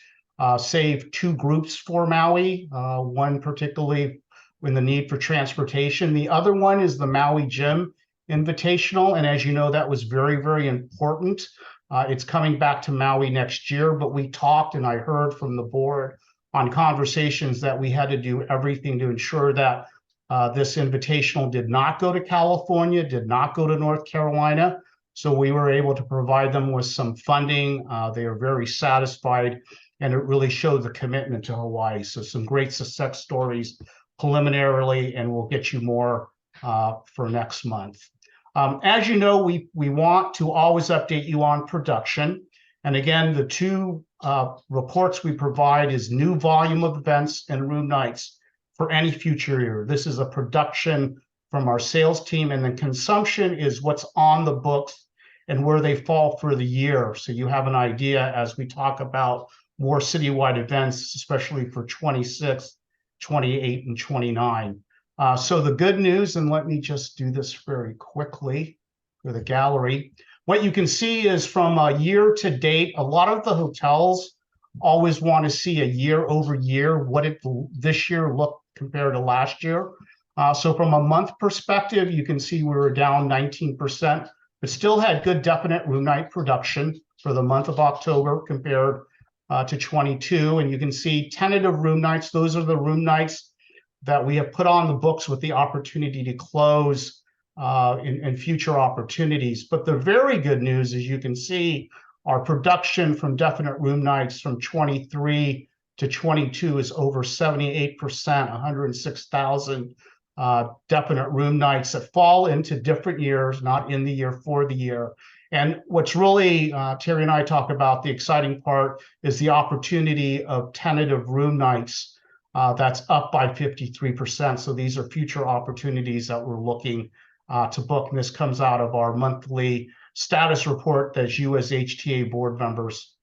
save 2 groups for Maui, one particularly in the need for transportation. The other one is the Maui Gym Invitational. And as you know, that was very, very important. It's coming back to Maui next year, but we talked and I heard from the board on conversations that we had to do everything to ensure that this invitational did not go to California, did not go to North Carolina. So we were able to provide them with some funding. They are very satisfied, and it really showed the commitment to Hawaii. So some great success stories preliminarily, and we'll get you more for next month. As you know, we want to always update you on production. And again, the 2 reports we provide is new volume of events and room nights for any future year. This is a production from our sales team, and then consumption is what's on the books and where they fall for the year. So you have an idea as we talk about more citywide events, especially for 26, 28, and 29. So the good news, and let me just do this very quickly for the gallery. What you can see is from a year to date, a lot of the hotels always want to see a year over year, what it this year looked compared to last year. So from a month perspective, you can see we were down 19%, but still had good definite room night production for the month of October compared to 22. And you can see tentative room nights. Those are the room nights that we have put on the books with the opportunity to close in future opportunities. But the very good news is you can see our production from definite room nights from 23 to 22 is over 78%, 106,000 definite room nights that fall into different years, not in the year, for the year. And what's really, Terry and I talk about, the exciting part is the opportunity of tentative room nights. That's up by 53%. So these are future opportunities that we're looking to book. And this comes out of our monthly status report that you as HTA board members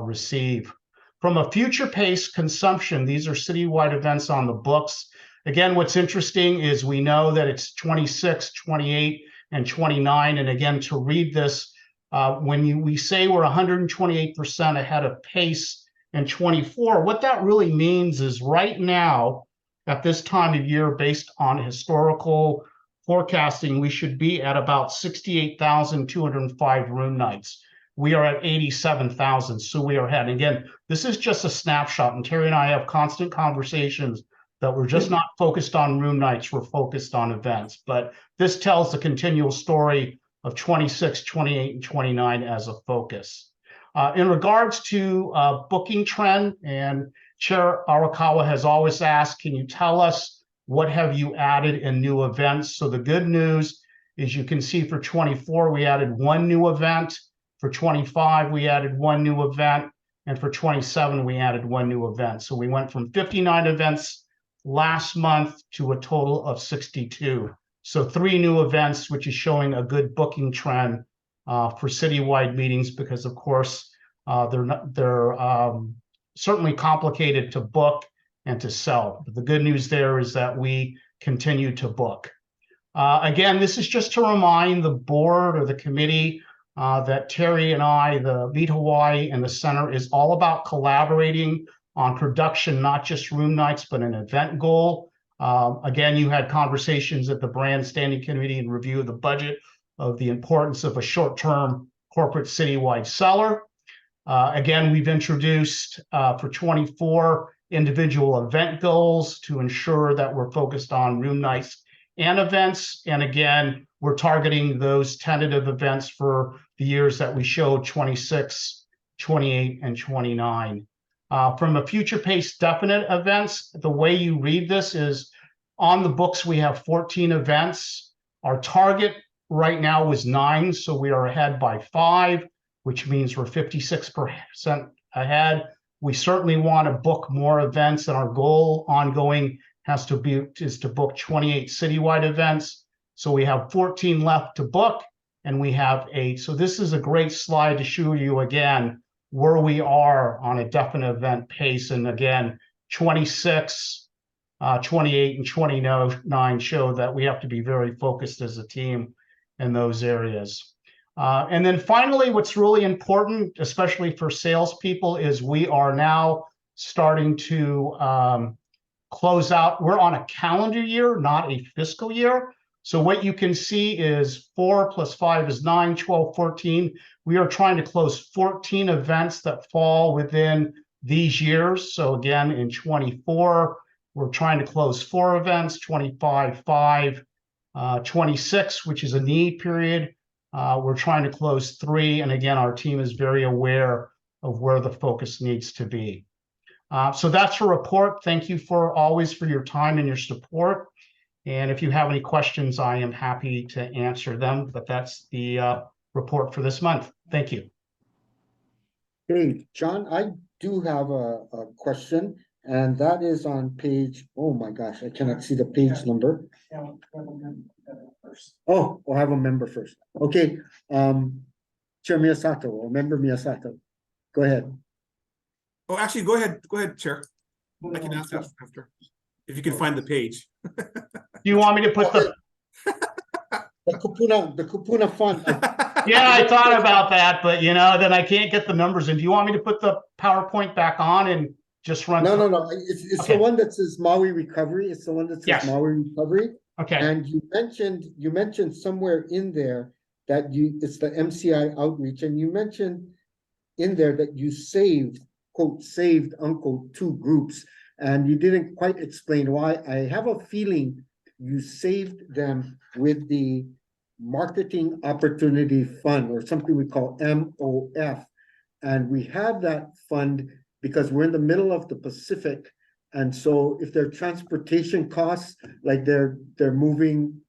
receive. From a future pace consumption, these are citywide events on the books. Again, what's interesting is we know that it's 26, 28, and 29. And again, to read this, when we say we're 128% ahead of pace in 24, what that really means is right now, at this time of year, based on historical forecasting, we should be at about 68,205 room nights. We are at 87,000, so we are ahead. Again, this is just a snapshot, and Terry and I have constant conversations that we're just not focused on room nights, we're focused on events. But this tells the continual story of 26, 28, and 29 as a focus. In regards to booking trend, and Chair Arakawa has always asked, can you tell us what have you added in new events? So the good news is you can see for 24, we added 1 new event. For 25, we added 1 new event. And for 27, we added 1 new event. So we went from 59 events last month to a total of 62. So 3 new events, which is showing a good booking trend for citywide meetings, because of course, they're certainly complicated to book and to sell. But the good news there is that we continue to book. Again, this is just to remind the board or the committee that Terry and I, the Meet Hawaii and the center is all about collaborating on production, not just room nights, but an event goal. Again, you had conversations at the brand standing committee and review of the budget of the importance of a short-term corporate citywide seller. Again, we've introduced for 24 individual event goals to ensure that we're focused on room nights and events. And again, we're targeting those tentative events for the years that we showed, 26, 28, and 29. From a future pace definite events, the way you read this is on the books, we have 14 events. Our target right now was 9, so we are ahead by 5, which means we're 56% ahead. We certainly want to book more events, and our goal ongoing is to book 28 citywide events. So we have 14 left to book, and we have 8. So this is a great slide to show you again where we are on a definite event pace. And again, 26, 28, and 29 show that we have to be very focused as a team in those areas. And then finally, what's really important, especially for salespeople, is we are now starting to close out. We're on a calendar year, not a fiscal year. So what you can see is 4 + 5 is 9, 12, 14. We are trying to close 14 events that fall within these years. So again, in 24, we're trying to close 4 events, 25, 5, 26, which is a need period. We're trying to close 3. And again, our team is very aware of where the focus needs to be. So that's a report. Thank you always for your time and your support. And if you have any questions, I am happy to answer them. But that's the report for this month. Thank you. Hey, John, I do have a question, and that is on page, oh my gosh, I cannot see the page number. Oh, we'll have a member first. Okay, Chair Miyasato, or Member Miyasato, go ahead. Oh, actually, go ahead, Chair. I can ask that after, if you can find the page. Do you want me to put the Kupuna fund? Yeah, I thought about that, but then I can't get the numbers in. Do you want me to put the PowerPoint back on and just run? No. It's Okay. the one that says Maui Recovery. It's the one that says Yes. Maui Recovery. Okay. And you mentioned somewhere in there that it's the MCI outreach, and you mentioned in there that you saved, quote, saved, unquote, 2 groups, and you didn't quite explain why. I have a feeling you saved them with the Marketing Opportunity Fund, or something we call MOF. And we have that fund because we're in the middle of the Pacific. And so if there are transportation costs, like they're moving,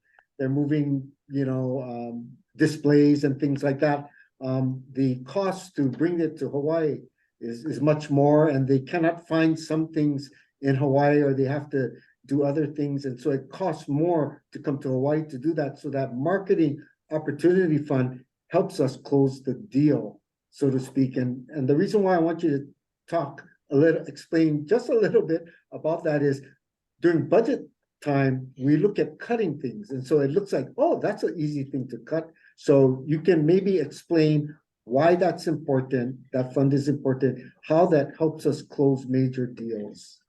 displays and things like that, the cost to bring it to Hawaii is much more, and they cannot find some things in Hawaii, or they have to do other things. And so it costs more to come to Hawaii to do that. So that Marketing Opportunity Fund helps us close the deal, so to speak. And the reason why I want you to explain just a little bit about that is during budget time, we look at cutting things. And so it looks like, oh, that's an easy thing to cut. So you can maybe explain why that's important, that fund is important, how that helps us close major deals.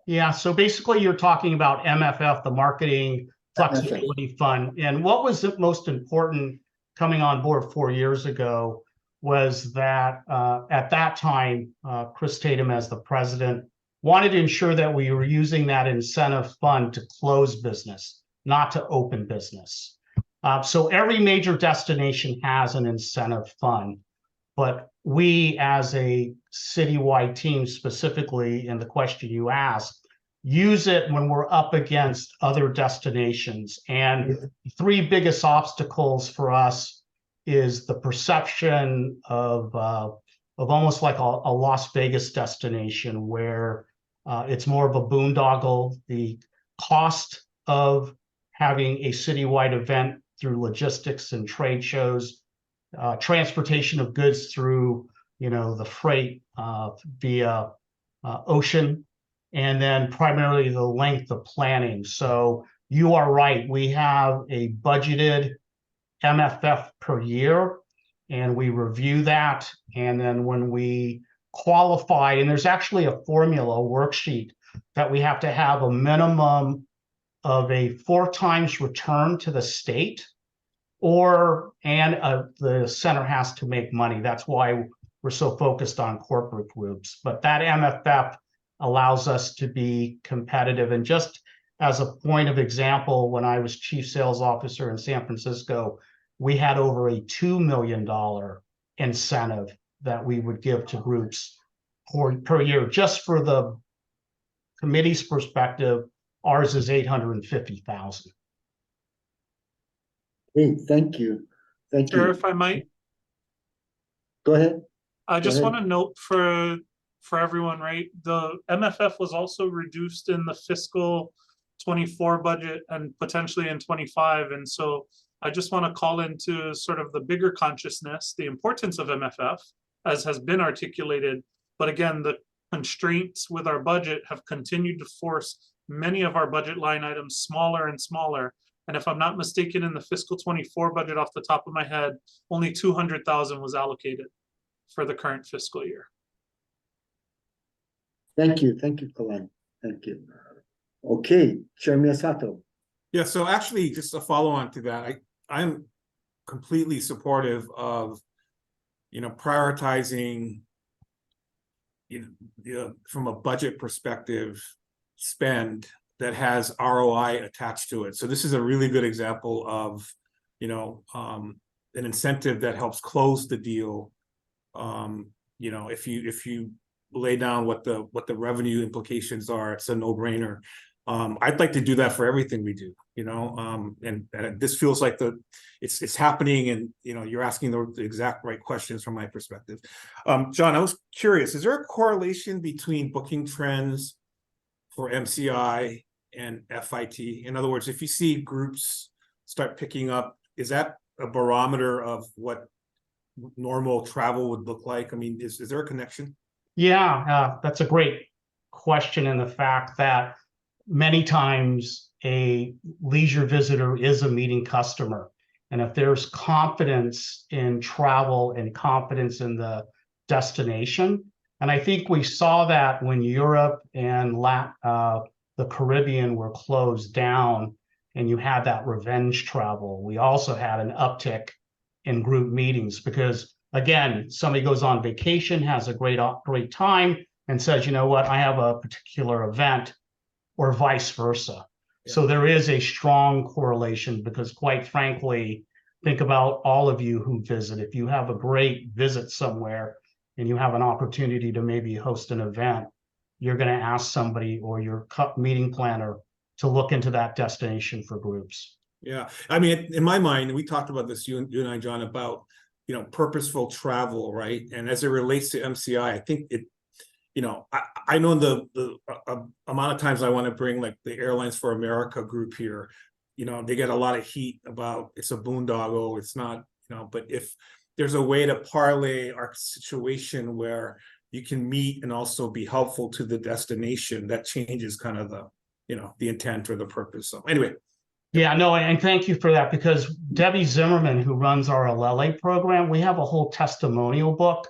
Yeah, so basically you're talking about MFF, the Marketing Flexibility Fund. And what was the most important coming on board 4 years ago was that at that time, Chris Tatum, as the president, wanted to ensure that we were using that incentive fund to close business, not to open business. So every major destination has an incentive fund, but we as a citywide team, specifically in the question you asked, use it when we're up against other destinations. And the 3 biggest obstacles for us is the perception of almost like a Las Vegas destination, where it's more of a boondoggle. The cost of having a citywide event through logistics and trade shows, transportation of goods through, the freight via ocean, and then primarily the length of planning. So you are right. We have a budgeted MFF per year, and we review that. And then when we qualify, and there's actually a formula, a worksheet, that we have to have a minimum of a 4 times return to the state, and the center has to make money. That's why we're so focused on corporate groups. But that MFF allows us to be competitive. And just as a point of example, when I was chief sales officer in San Francisco, we had over a $2 million incentive that we would give to groups per year. Just for the committee's perspective, ours is $850,000. Hey, thank you. Thank Chair, you. if I might, Go ahead. I just ahead. want to note for everyone, right? The MFF was also reduced in the fiscal 24 budget and potentially in 25. And so I just want to call into sort of the bigger consciousness, the importance of MFF, as has been articulated. But again, the constraints with our budget have continued to force many of our budget line items smaller and smaller. And if I'm not mistaken, in the fiscal 24 budget off the top of my head, only 200,000 was allocated for the current fiscal year. Thank you, Colin. Thank you. Okay, Chair Miyasato. Yeah, so actually, just a follow on to that, I'm completely supportive of, prioritizing, from a budget perspective, spend that has ROI attached to it. So this is a really good example of, an incentive that helps close the deal. If you lay down what the revenue implications are, it's a no-brainer. I'd like to do that for everything we do, and this feels like it's happening, and you're asking the exact right questions from my perspective. John, I was curious, is there a correlation between booking trends for MCI and FIT? In other words, if you see groups start picking up, is that a barometer of what normal travel would look like? I mean, is there a connection? Yeah, that's a great question, in the fact that many times a leisure visitor is a meeting customer. And if there's confidence in travel and confidence in the destination, and I think we saw that when Europe and the Caribbean were closed down and you had that revenge travel, we also had an uptick in group meetings because, again, somebody goes on vacation, has a great time, and says, you know what, I have a particular event, or vice versa. Yeah. So there is a strong correlation because, quite frankly, think about all of you who visit. If you have a great visit somewhere and you have an opportunity to maybe host an event, you're going to ask somebody or your meeting planner to look into that destination for groups. Yeah, I mean, in my mind, we talked about this, you and I, John, about purposeful travel, right? And as it relates to MCI, I think it. I know the amount of times I want to bring like the Airlines for America group here, they get a lot of heat about it's a boondoggle, it's not, but if there's a way to parlay our situation where you can meet and also be helpful to the destination, that changes kind of the intent or the purpose. So anyway. Yeah, no, and thank you for that, because Debbie Zimmerman, who runs our LLA program, we have a whole testimonial book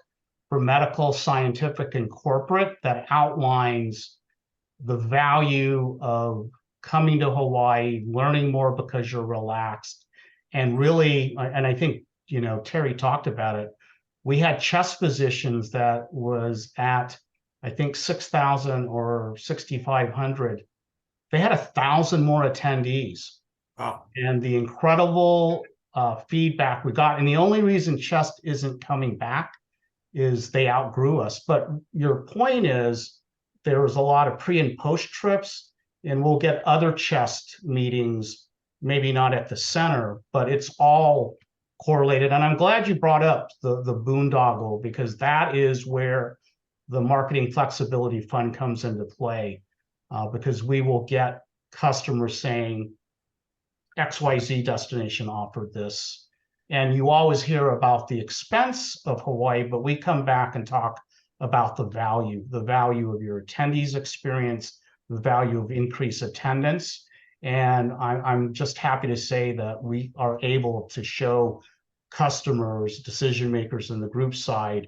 for medical, scientific, and corporate that outlines the value of coming to Hawaii, learning more because you're relaxed, and really, and I think, Terry talked about it, we had chest physicians that was at, I think, 6,000 or 6,500. They had 1,000 more attendees. Wow. And the incredible feedback we got, and the only reason chest isn't coming back is they outgrew us. But your point is there was a lot of pre and post trips, and we'll get other chest meetings, maybe not at the center, but it's all correlated. And I'm glad you brought up the boondoggle, because that is where the Marketing Flexibility Fund comes into play, because we will get customers saying XYZ destination offered this. And you always hear about the expense of Hawaii, but we come back and talk about the value of your attendees experience, the value of increased attendance. And I'm just happy to say that we are able to show customers, decision makers in the group side,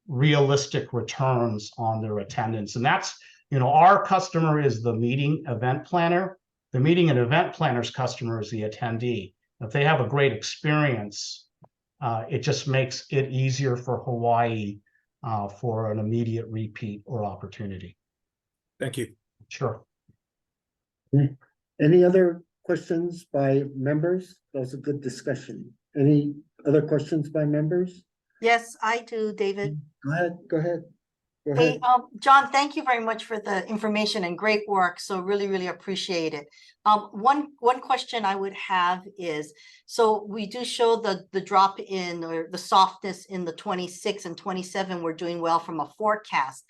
realistic returns on their attendance. And that's, our customer is the meeting event planner. The meeting and event planner's customer is the attendee. If they have a great experience, it just makes it easier for Hawaii for an immediate repeat or opportunity. Thank you. Sure. Any other questions by members? That was a good discussion. Any other questions by members? Yes, I do, David. Go ahead. Go Hey, ahead. John, thank you very much for the information and great work. So really appreciate it. One question I would have is, so we do show the drop in or the softness in the 26 and 27. We're doing well from a forecast.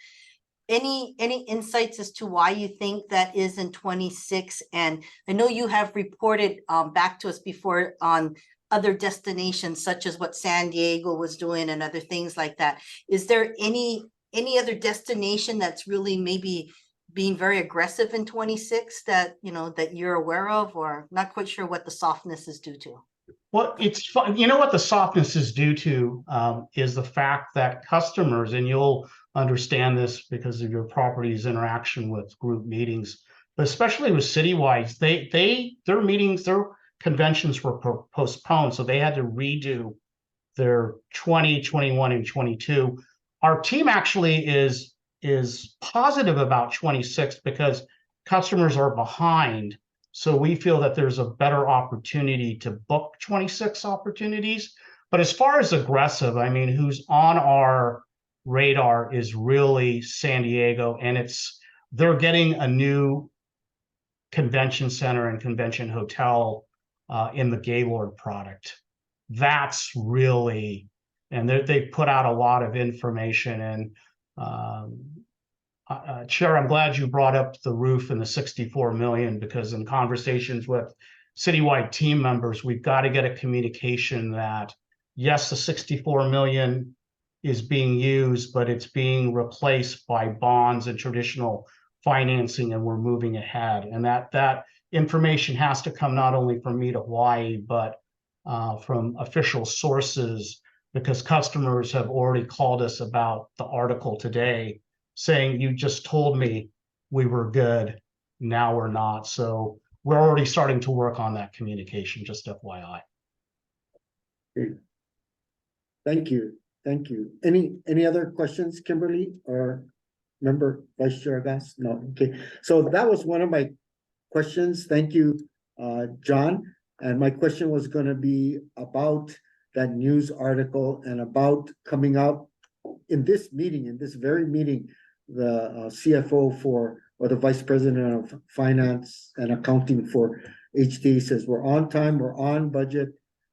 Any insights as to why you think that is in 26? And I know you have reported back to us before on other destinations such as what San Diego was doing and other things like that. Is there any other destination that's really maybe being very aggressive in 26 that that you're aware of, or not quite sure what the softness is due to? Well, it's fun. You know what the softness is due to is the fact that customers, and you'll understand this because of your property's interaction with group meetings, but especially with citywides, their meetings, their conventions were postponed, so they had to redo their 20, 21, and 22. Our team actually is positive about 26 because customers are behind. So we feel that there's a better opportunity to book 26 opportunities. But as far as aggressive, I mean, who's on our radar is really San Diego, and they're getting a new convention center and convention hotel in the Gaylord product. That's really, and they put out a lot of information. And Chair, I'm glad you brought up the roof and the 64 million, because in conversations with citywide team members, we've got to get a communication that yes, the 64 million is being used, but it's being replaced by bonds and traditional financing, and we're moving ahead. And that information has to come not only from me to Hawaii, but from official sources, because customers have already called us about the article today saying, you just told me we were good, now we're not. So we're already starting to work on that communication, just FYI. Great. Thank you. Thank you. Any other questions, Kimberly or Member Vice Chair Agas? No. Okay. So that was one of my questions. Thank you, John. And my question was going to be about that news article and about coming out in this meeting, in this very meeting, the CFO or the Vice President of Finance and Accounting for HTA says we're on time, we're on budget,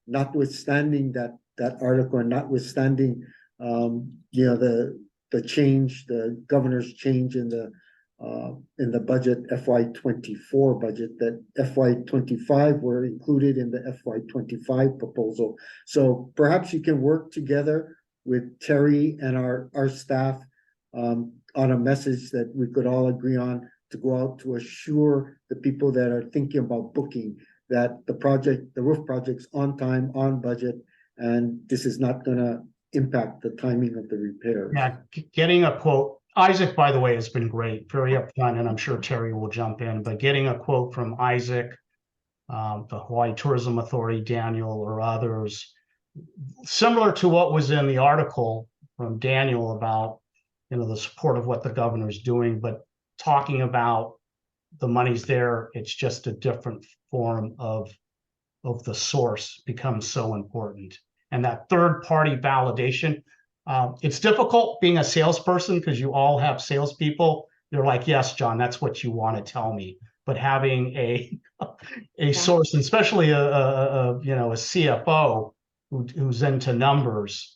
notwithstanding that article and notwithstanding the change, the governor's change in the budget, FY24 budget, that FY25 were included in the FY25 proposal. So perhaps you can work together with Terry and our staff on a message that we could all agree on to go out to assure the people that are thinking about booking that the roof project's on time, on budget, and this is not going to impact the timing of the repairs. Yeah, getting a quote. Isaac, by the way, has been great, very upfront, and I'm sure Terry will jump in, but getting a quote from Isaac, the Hawaii Tourism Authority, Daniel, or others, similar to what was in the article from Daniel about the support of what the governor's doing, but talking about the money's there, it's just a different form of the source becomes so important. And that third-party validation, it's difficult being a salesperson because you all have salespeople. They're like, yes, John, that's what you want to tell me. But having a source, and especially a CFO who's into numbers,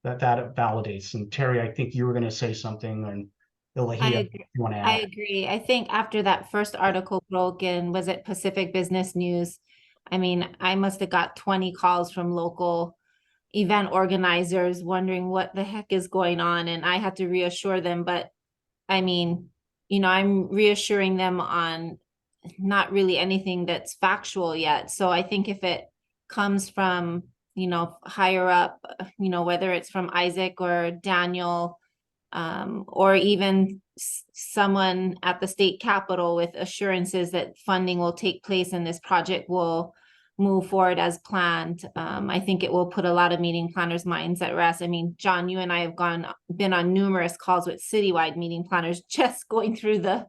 that validates. And Terry, I think you were going to say something, and Ilahia, if you want to add. I agree. I think after that first article broke in, was it Pacific Business News? I mean, I must have got 20 calls from local event organizers wondering what the heck is going on, and I had to reassure them. But I mean, I'm reassuring them on not really anything that's factual yet. So I think if it comes from higher up, whether it's from Isaac or Daniel, or even someone at the state capitol with assurances that funding will take place and this project will move forward as planned, I think it will put a lot of meeting planners' minds at rest. I mean, John, you and I have been on numerous calls with citywide meeting planners, just going through the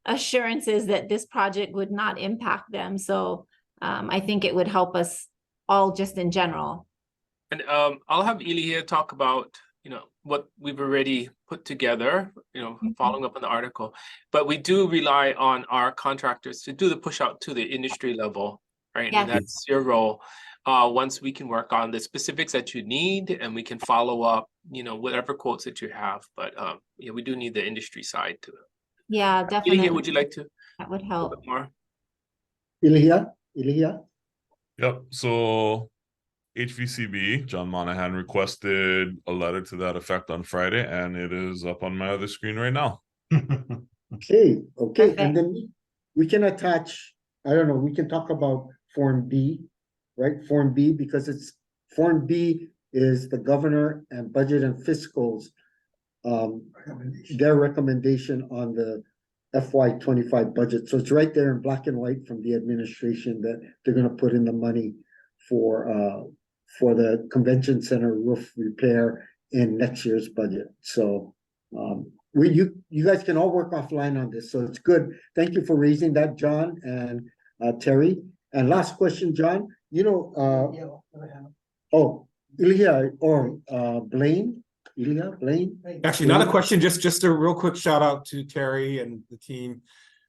assurances that this project would not impact them. So I think it would help us all just in general. And I'll have Ilya talk about, what we've already put together, Mhm. following up on the article. But we do rely on our contractors to do the push out to the industry level, right? And Yes. that's your role. Once we can work on the specifics that you need and we can follow up, whatever quotes that you have. But yeah, we do need the industry side to it. Yeah, Ilya, definitely. would you like to That would a help. bit more? Ilya? Yep, so HVCB, John Monahan requested a letter to that effect on Friday, and it is up on my other screen right now. Okay, Perfect. and then we can attach, I don't know, we can talk about Form B, right? Form B, because Form B is the governor and budget and fiscals, their recommendation on the FY 25 budget. So it's right there in black and white from the administration that they're gonna put in the money for the convention center roof repair in next year's budget. So, you guys can all work offline on this, so it's good. Thank you for raising that, John and Terry. And last question, John, Ilya or Blaine? Ilya, Blaine? Actually, not a question, just a real quick shout out to Terry and the team.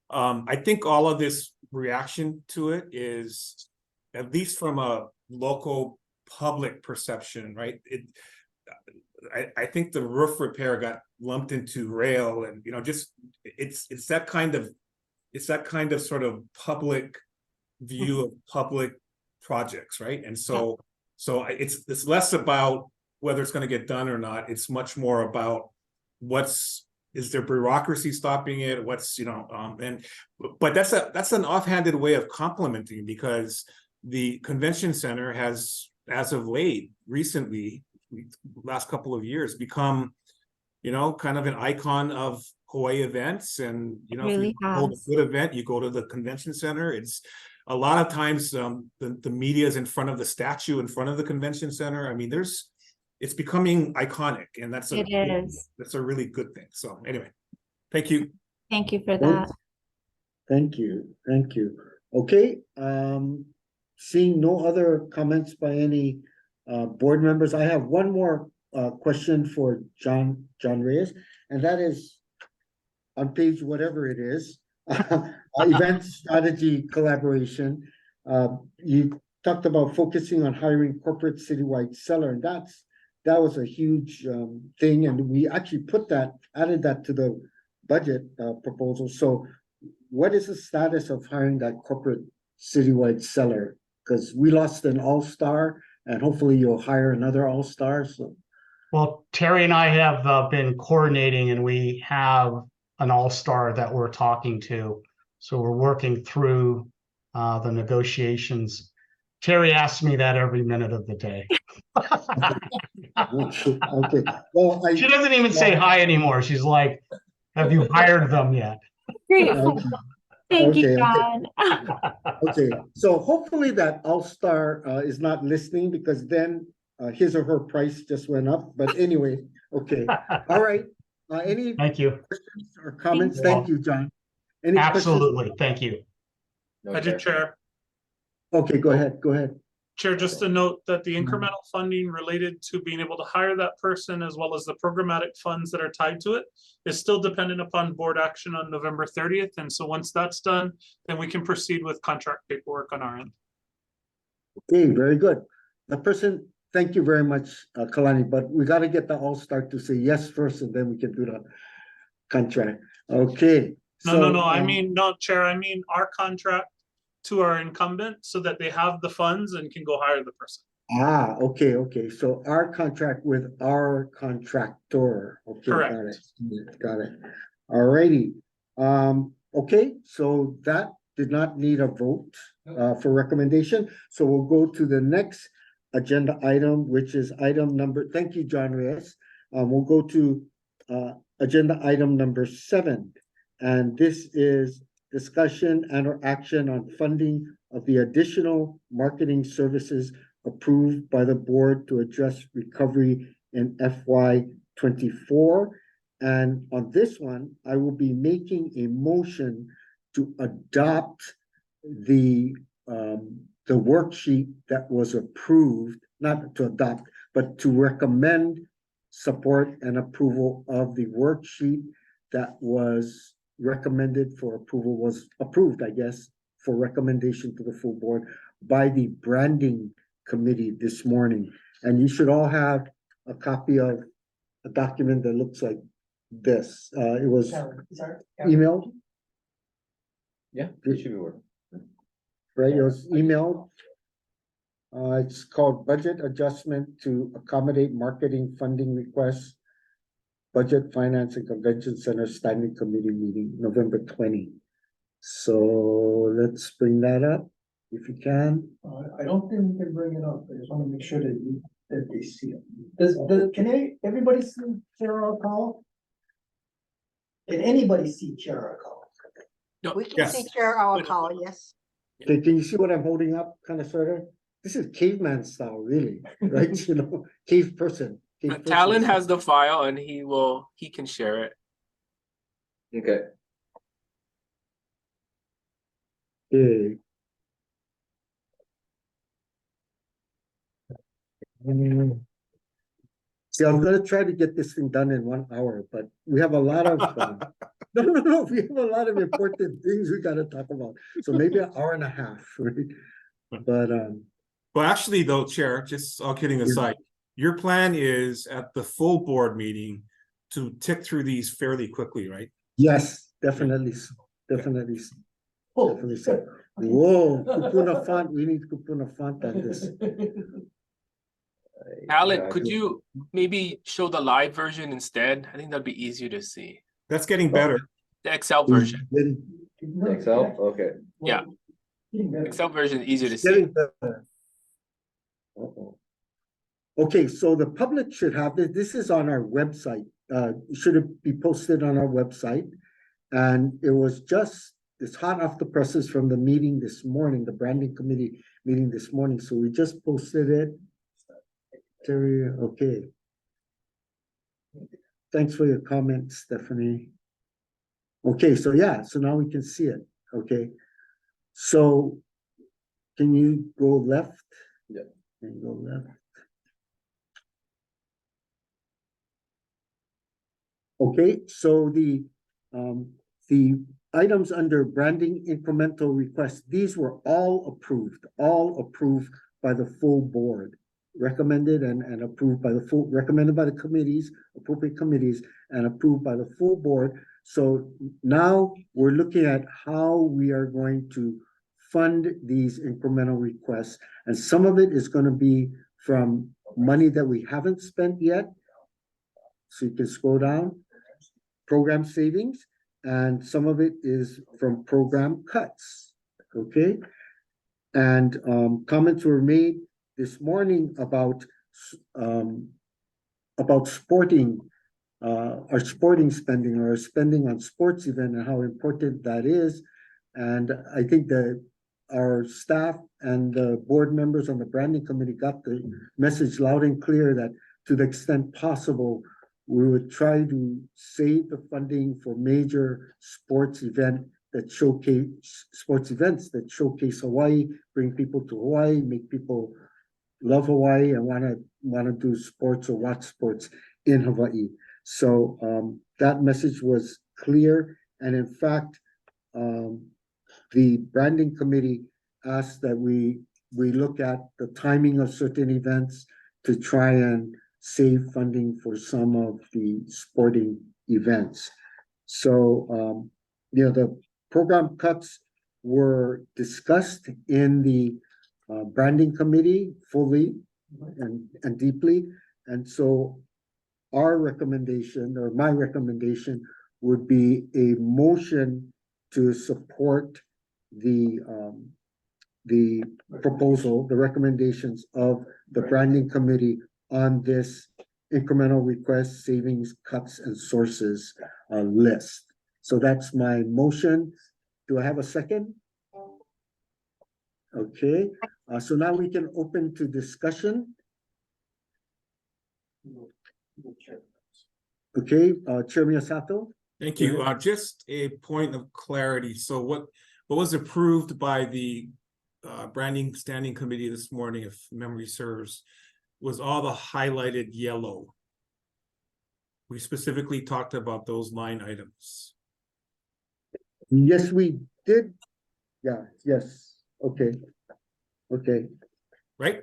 I think all of this reaction to it is, at least from a local public perception, right? I think the roof repair got lumped into rail, and it's that kind of sort of public view of public projects, right? And so it's less about whether it's going to get done or not. It's much more about is there bureaucracy stopping it? But that's an offhanded way of complimenting, because the convention center has, as of late, recently, last couple of years, become, kind of an icon of Hawaii events. And, if Really you hold a has. good event, you go to the convention center. It's a lot of times the media is in front of the statue in front of the convention center. I mean, it's becoming iconic, and that's It is. that's a really good thing. So anyway, thank you. Thank you for that. Thank you. Okay, seeing no other comments by any board members, I have one more question for John Reyes, and that is on page whatever it is, event strategy collaboration. You talked about focusing on hiring corporate citywide seller, and that was a huge thing, and we actually added that to the budget proposal. So what is the status of hiring that corporate citywide seller? Because we lost an all-star, and hopefully you'll hire another all-star. So, Well, Terry and I have been coordinating, and we have an all-star that we're talking to. So we're working through the negotiations. Terry asks me that every minute of the day. okay. Well, She doesn't even say hi anymore. She's like, have you hired them yet? Great. Thank you, Okay. John. Okay, so hopefully that all-star is not listening, because then his or her price just went up. But anyway, okay, all right. Any Thank you. questions or comments? Thank you. Thank you, John. Any Absolutely. Thank you. No, I did, Chair. Okay, go ahead. Chair, just to note that the incremental funding related to being able to hire that person, as well as the programmatic funds that are tied to it, is still dependent upon board action on November 30th. And so once that's done, then we can proceed with contract paperwork on our end. Okay, very good. Thank you very much, Kalani, but we got to get the all-star to say yes first, and then we can do the contract. Okay. No, Chair, I mean our contract to our incumbent, so that they have the funds and can go hire the person. Okay. So our contract with our contractor. Okay, Correct. Got it. All righty. Okay, so that did not need a vote for recommendation. So we'll go to the next agenda item, which is item number, thank you, John Reyes. We'll go to agenda item number 7. And this is discussion and or action on funding of the additional marketing services approved by the board to address recovery in FY 24. And on this one, I will be making a motion to adopt the worksheet that was approved, not to adopt, but to recommend support and approval of the worksheet that was recommended for approval, was approved, I guess, for recommendation to the full board by the branding committee this morning. And you should all have a copy of a document that looks like this. It was emailed, Yeah, it should be working. right? It was emailed. It's called Budget Adjustment to Accommodate Marketing Funding Requests, Budget Finance and Convention Center Standing Committee Meeting, November 20. So let's bring that up if you can. I don't think we can bring it up. I just want to make sure that they see it. Can everybody see Chair Call? Can anybody see Chair Call? We can Yes. see Chair Awakawa, yes. Okay, can you see what I'm holding up, kind of, sort of? This is caveman style, really, right? You know, cave person. Talon has the file and he can share it. Okay. Okay. See, I'm gonna try to get this thing done in 1 hour, but we have a lot of, no, we have a lot of important things we gotta talk about. So maybe an hour and a half, right? But, Well, actually though, Chair, just all kidding aside, your plan is at the full board meeting to tick through these fairly quickly, right? yes, definitely, so, definitely. So. Definitely so. Whoa, Kupuna font, we need Kupuna font on this. Talon, could you maybe show the live version instead? I think that'd be easier to see. That's getting better. The Excel version. Excel, okay. Yeah. Excel version is easier to see. Getting better. Okay, so the public should have this. This is on our website. Should it be posted on our website? And it was just, it's hot off the presses from the meeting this morning, the branding committee meeting this morning. So we just posted it. Terry, okay. Thanks for your comment, Stephanie. Okay, so yeah, so now we can see it. Okay. So can you go left? Yeah. Can you go left? Okay, so the items under branding incremental requests, these were all approved by the full board. Recommended and approved by the full, recommended by the committees, appropriate committees, and approved by the full board. So now we're looking at how we are going to fund these incremental requests. And some of it is going to be from money that we haven't spent yet. So you can scroll down, program savings, and some of it is from program cuts, okay? And comments were made this morning about sporting, our sporting spending or our spending on sports event and how important that is. And I think that our staff and the board members on the branding committee got the message loud and clear that to the extent possible, we would try to save the funding for major sports events that showcase Hawaii, bring people to Hawaii, make people love Hawaii and wanna do sports or watch sports in Hawaii. So that message was clear, and in fact, the branding committee asked that we look at the timing of certain events to try and save funding for some of the sporting events. So you know, the program cuts were discussed in the branding committee fully and deeply. And so our recommendation, or my recommendation, would be a motion to support the proposal, the recommendations of the branding committee on this incremental request, savings, cuts, and sources list. So that's my motion. Do I have a second? Okay, so now we can open to discussion. Okay, Chair Miyasato. Thank you. Just a point of clarity. So what was approved by the branding standing committee this morning, if memory serves, was all the highlighted yellow. We specifically talked about those line items. Yes, we did. Yeah, yes, okay. Okay, Right?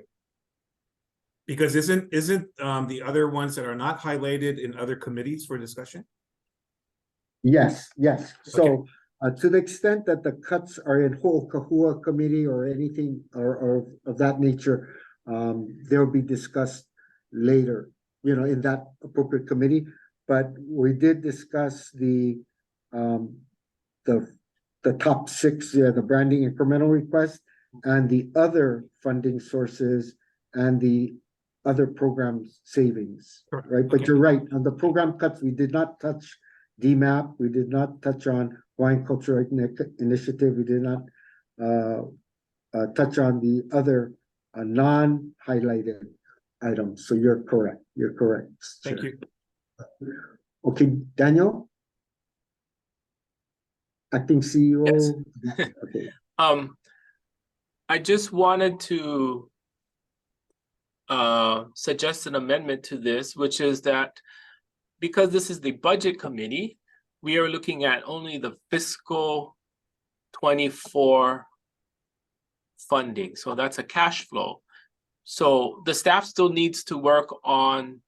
Because isn't the other ones that are not highlighted in other committees for discussion? yes, yes. So to the extent that the cuts are in whole Kahua committee or anything or of that nature, they'll be discussed later, in that appropriate committee. But we did discuss the top six, the branding incremental request and the other funding sources and the other program savings, right? But you're right, on the program cuts, we did not touch DMAP, we did not touch on Hawaiian Cultural Initiative, we did not touch on the other non-highlighted items. So you're correct, Thank you. Okay, Daniel? Acting CEO? Yes. Okay. I just wanted to suggest an amendment to this, which is that because this is the budget committee, we are looking at only the fiscal 24 funding. So that's a cash flow. So the staff still needs to work on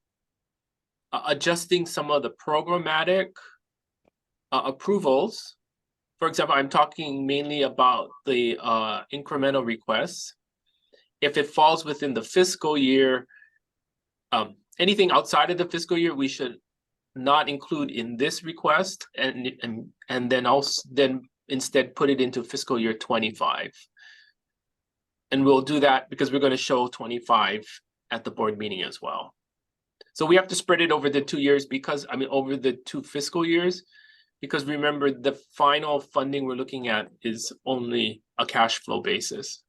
adjusting some of the programmatic approvals. For example, I'm talking mainly about the incremental requests. If it falls within the fiscal year, anything outside of the fiscal year, we should not include in this request, and then instead put it into fiscal year 25. And we'll do that because we're going to show 25 at the board meeting as well. So we have to spread it over the 2 years over the 2 fiscal years, because remember, the final funding we're looking at is only a cash flow basis.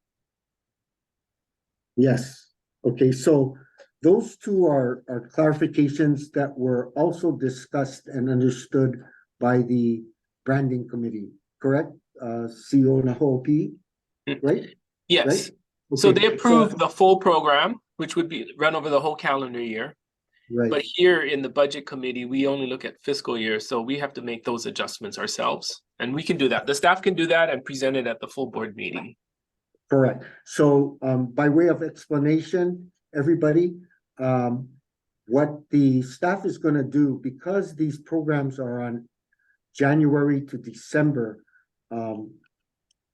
Yes, okay, so those two are clarifications that were also discussed and understood by the branding committee, correct? CO Nahopi, right? Yes. Right? So Okay, they approved the full program, which would be run over the whole calendar year. Right. But here in the budget committee, we only look at fiscal year, so we have to make those adjustments ourselves. And we can do that. The staff can do that and present it at the full board meeting. Correct. So by way of explanation, everybody, what the staff is going to do, because these programs are on January to December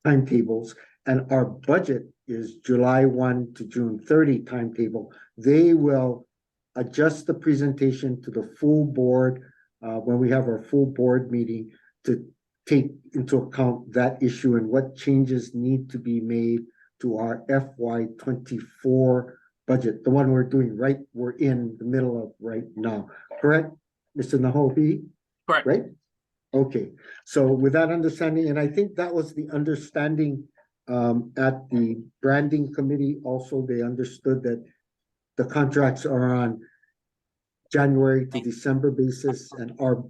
timetables, and our budget is July 1 to June 30 timetable, they will adjust the presentation to the full board when we have our full board meeting to take into account that issue and what changes need to be made to our FY24 budget, the one we're in the middle of right now. Correct, Mr. Nahopi? Correct. Right? Okay, so with that understanding, and I think that was the understanding at the branding committee also, they understood that the contracts are on January to December basis, and our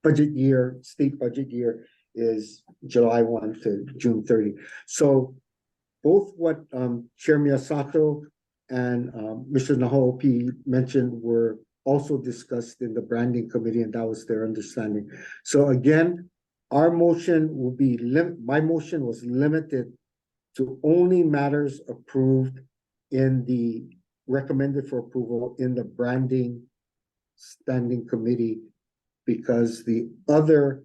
budget year, state budget year, is July 1 to June 30. So both what Chair Miyasato and Mr. Nahopi mentioned were also discussed in the branding committee, and that was their understanding. So again, our motion will be my motion was limited to only matters approved in the recommended for approval in the branding standing committee, because the other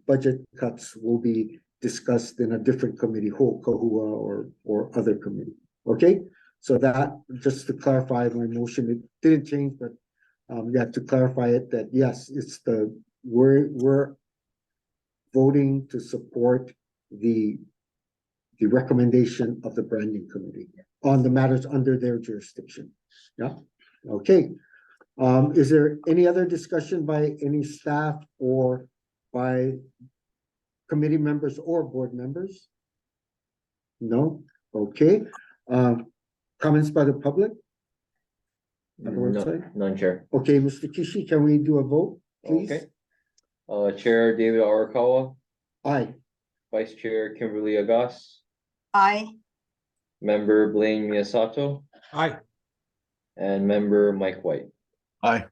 budget cuts will be discussed in a different committee, Kahua or other committee. Okay, so that, just to clarify my motion, it didn't change, but to clarify it, that yes, it's we're voting to support the recommendation of the branding committee on the matters under their jurisdiction. Yeah, okay. Is there any other discussion by any staff or by committee members or board members? No? Okay. Comments by the public? None, Chair. Okay, Mr. Kishi, can we do a vote, please? Okay. Chair David Arakawa. Aye. Vice Chair Kimberly Agas. Aye. Member Blaine Miyasato. Aye. And Member Mike White. Aye.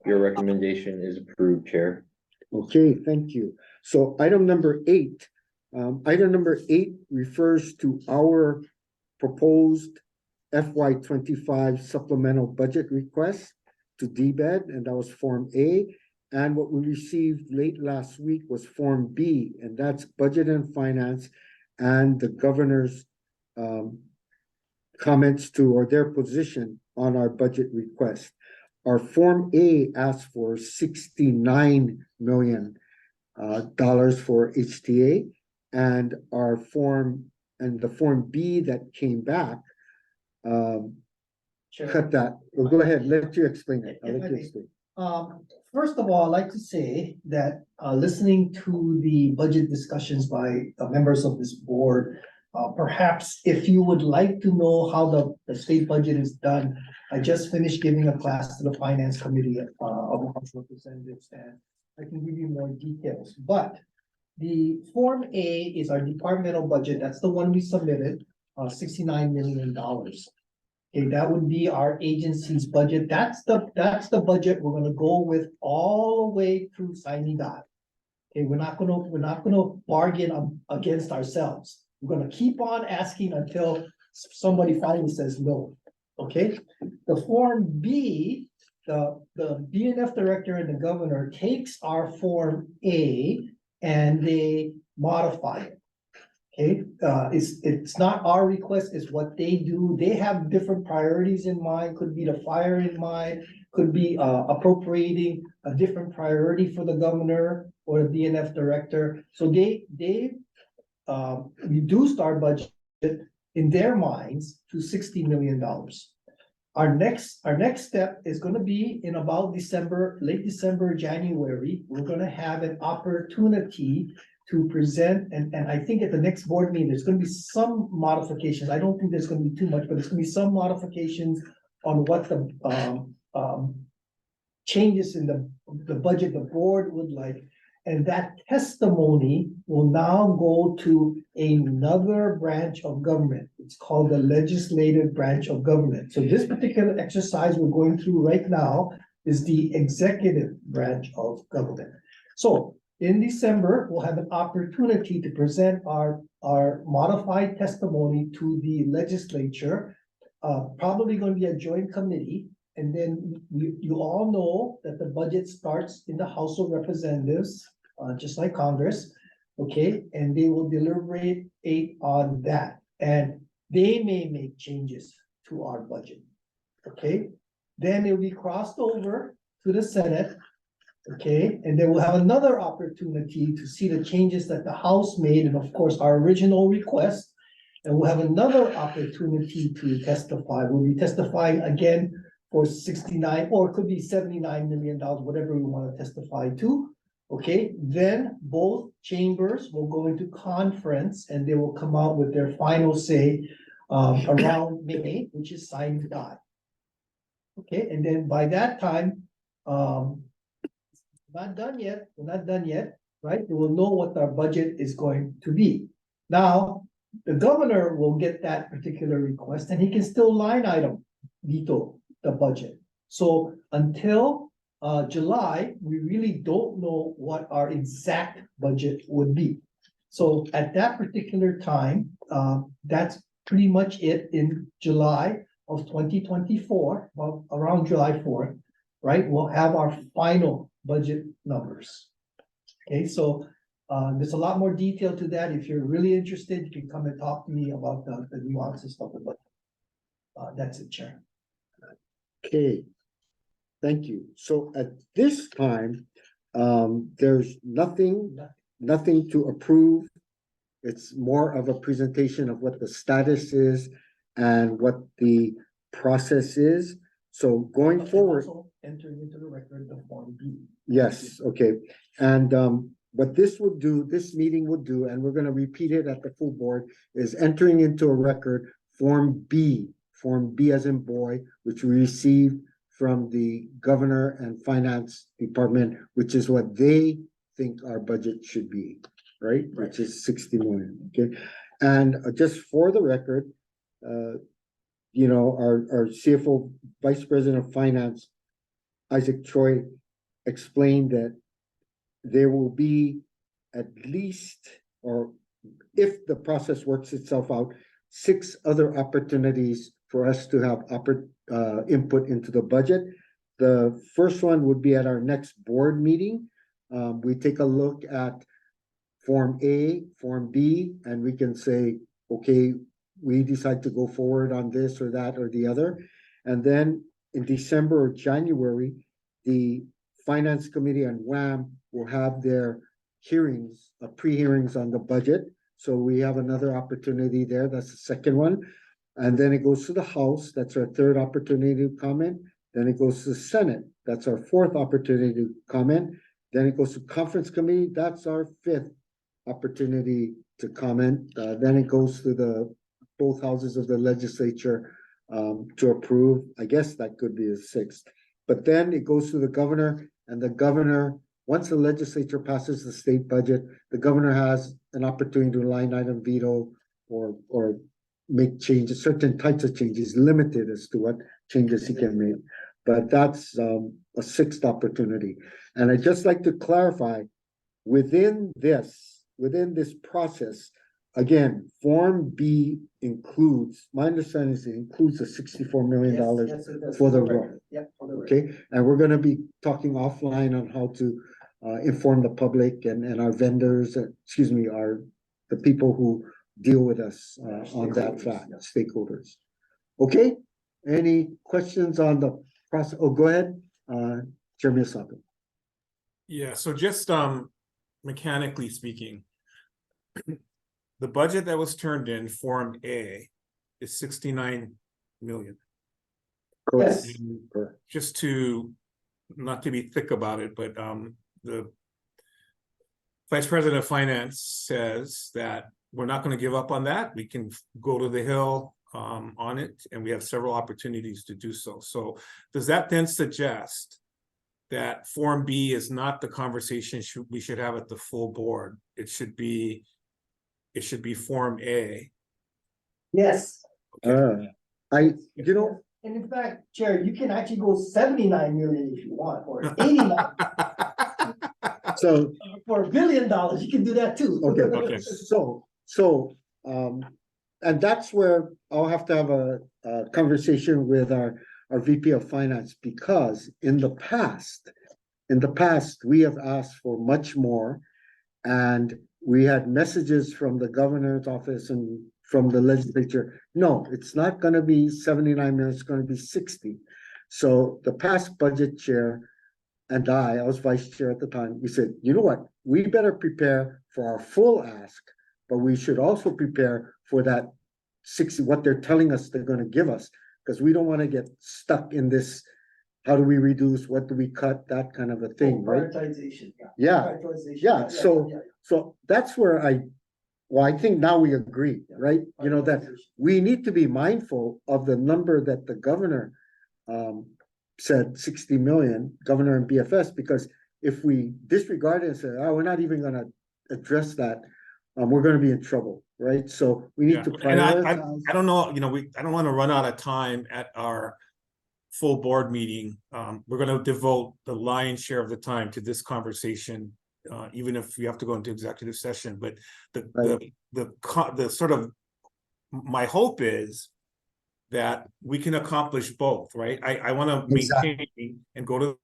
Your recommendation is approved, Chair. Okay, thank you. So item number 8, refers to our proposed FY 25 supplemental budget request to DBED, and that was Form A. And what we received late last week was Form B, and that's Budget and Finance and the governor's comments to, or their position on our budget request. Our Form A asks for $69 million for HTA, and the Form B that came back cut that. Well, go ahead, let you explain it. I'll let you explain. First of all, I'd like to say that listening to the budget discussions by members of this board, perhaps if you would like to know how the state budget is done, I just finished giving a class to the finance committee of the House of Representatives, and I can give you more details. But the Form A is our departmental budget. That's the one we submitted, $69 million. Okay, that would be our agency's budget. That's the budget we're gonna go with all the way through signing dot. Okay, we're not gonna bargain against ourselves. We're gonna keep on asking until somebody finally says no. Okay, the Form B, the BNF director and the governor takes our Form A and they modify it. Okay, it's not our request, it's what they do. They have different priorities in mind, could be the fire in mind, could be appropriating a different priority for the governor or the BNF director. So they reduced our budget in their minds to $60 million. Our next step is gonna be in about December, late December, January. We're gonna have an opportunity to present, and I think at the next board meeting, there's gonna be some modifications. I don't think there's gonna be too much, but there's gonna be some modifications on what the changes in the budget the board would like. And that testimony will now go to another branch of government. It's called the legislative branch of government. So this particular exercise we're going through right now is the executive branch of government. So in December, we'll have an opportunity to present our modified testimony to the legislature. Probably going to be a joint committee. And then you all know that the budget starts in the House of Representatives, just like Congress, okay? And they will deliberate on that. And they may make changes to our budget, okay? Then it will be crossed over to the Senate, okay? And then we'll have another opportunity to see the changes that the House made, and of course, our original request. And we'll have another opportunity to testify. We'll be testifying again for 69, or it could be $79 million, whatever we want to testify to. Okay, then both chambers will go into conference and they will come out with their final say around May, which is signed dot. Okay, and then by that time, not done yet, we're not done yet, right? We will know what our budget is going to be. Now, the governor will get that particular request and he can still line item veto the budget. So until July, we really don't know what our exact budget would be. So at that particular time, that's pretty much it in July of 2024, well, around July 4th, right? We'll have our final budget numbers. Okay, so there's a lot more detail to that. If you're really interested, you can come and talk to me about the nuances of the budget. That's it, Chair. Okay, thank you. So at this time, there's nothing to approve. It's more of a presentation of what the status is and what the process is. So going forward. Entering into the record the Form B. Yes, okay. And what this meeting would do, and we're gonna repeat it at the full board, is entering into a record Form B as in boy, which we received from the governor and finance department, which is what they think our budget should be, right? Which is 60 million, okay? And just for the record, you know, our CFO, Vice President of Finance, Isaac Troy explained that there will be at least, or if the process works itself out, 6 other opportunities for us to have input into the budget. The first one would be at our next board meeting. We take a look at Form A, Form B, and we can say, okay, we decide to go forward on this or that or the other. And then in December or January, the Finance Committee and WAM will have their hearings, pre-hearings on the budget. So we have another opportunity there. That's the second one. And then it goes to the House. That's our third opportunity to comment. Then it goes to the Senate. That's our fourth opportunity to comment. Then it goes to Conference Committee. That's our fifth opportunity to comment. Then it goes to both houses of the legislature to approve. I guess that could be a sixth. But then it goes to the governor, and the governor, once the legislature passes the state budget, the governor has an opportunity to line item veto or make changes, certain types of changes, limited as to what changes he can make. But that's a sixth opportunity. And I'd just like to clarify, within this process, again, Form B includes, my understanding is it includes the $64 million for the roof. Yeah. Okay, and we're gonna be talking offline on how to inform the public and our vendors, the people who deal with us on that fact, stakeholders. Okay, any questions on the process? Oh, go ahead, Chairman Sato. Yeah, so just mechanically speaking, the budget that was turned in, Form A, is 69 million. Correct. And Correct. just to, not to be thick about it, but the Vice President of Finance says that we're not going to give up on that. We can go to the Hill on it, and we have several opportunities to do so. So does that then suggest that Form B is not the conversation we should have at the full board? It should be Form A. Yes. And in fact, Chair, you can actually go 79 million if you want, or 89. So for $1 billion, you can do that too. Okay. So, and that's where I'll have to have a conversation with our VP of Finance, because in the past, we have asked for much more, and we had messages from the governor's office and from the legislature. No, it's not going to be 79 million, it's going to be 60. So the past budget chair and I was vice chair at the time, we said, you know what, we better prepare for our full ask, but we should also prepare for that 60, what they're telling us they're going to give us, because we don't want to get stuck in this, how do we reduce, what do we cut, that kind of a thing, right? Prioritization. Yeah. Yeah. So that's where I think now we agree, right? You know, that we need to be mindful of the number that the governor said, 60 million, governor and BFS, because if we disregard it and say, oh, we're not even going to address that, we're going to be in trouble, right? So we need to prioritize. And I don't know, I don't want to run out of time at our full board meeting. We're going to devote the lion's share of the time to this conversation, even if we have to go into executive session. But the sort of, my hope is that we can accomplish both, right? I want to maintain and go to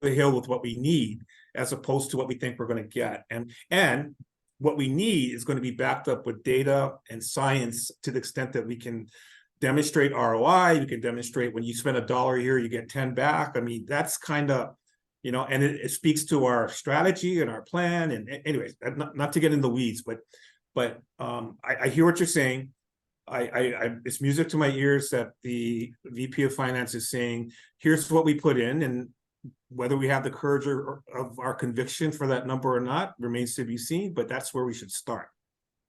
the Hill with what we need, as opposed to what we think we're going to get. And what we need is going to be backed up with data and science, to the extent that we can demonstrate ROI. You can demonstrate when you spend $1 here, you get 10 back. I mean, that's kind of, and it speaks to our strategy and our plan. And anyways, not to get in the weeds, but I hear what you're saying. It's music to my ears that the VP of Finance is saying, here's what we put in, and whether we have the courage of our conviction for that number or not remains to be seen, but that's where we should start.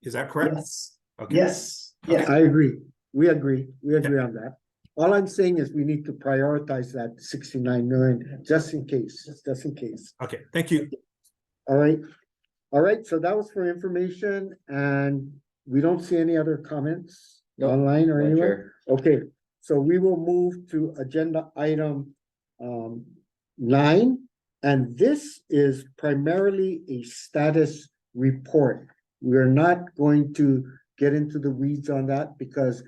Is that correct? Yes. Okay. Yes. Okay. I agree. We agree on that. All I'm saying is we need to prioritize that 69 million just in case. Okay, thank you. All right, so that was for information, and we don't see any other comments online or anywhere. Okay, so we will move to agenda item 9, and this is primarily a status report. We're not going to get into the weeds on that because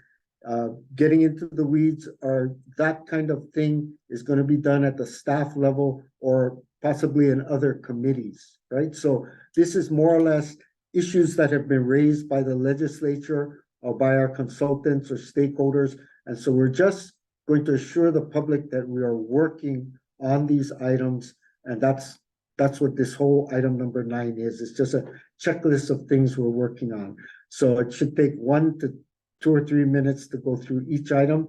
getting into the weeds or that kind of thing is going to be done at the staff level or possibly in other committees, right? So this is more or less issues that have been raised by the legislature or by our consultants or stakeholders. And so we're just going to assure the public that we are working on these items. And that's what this whole item number 9 is. It's just a checklist of things we're working on. So it should take 1 to 2 or 3 minutes to go through each item.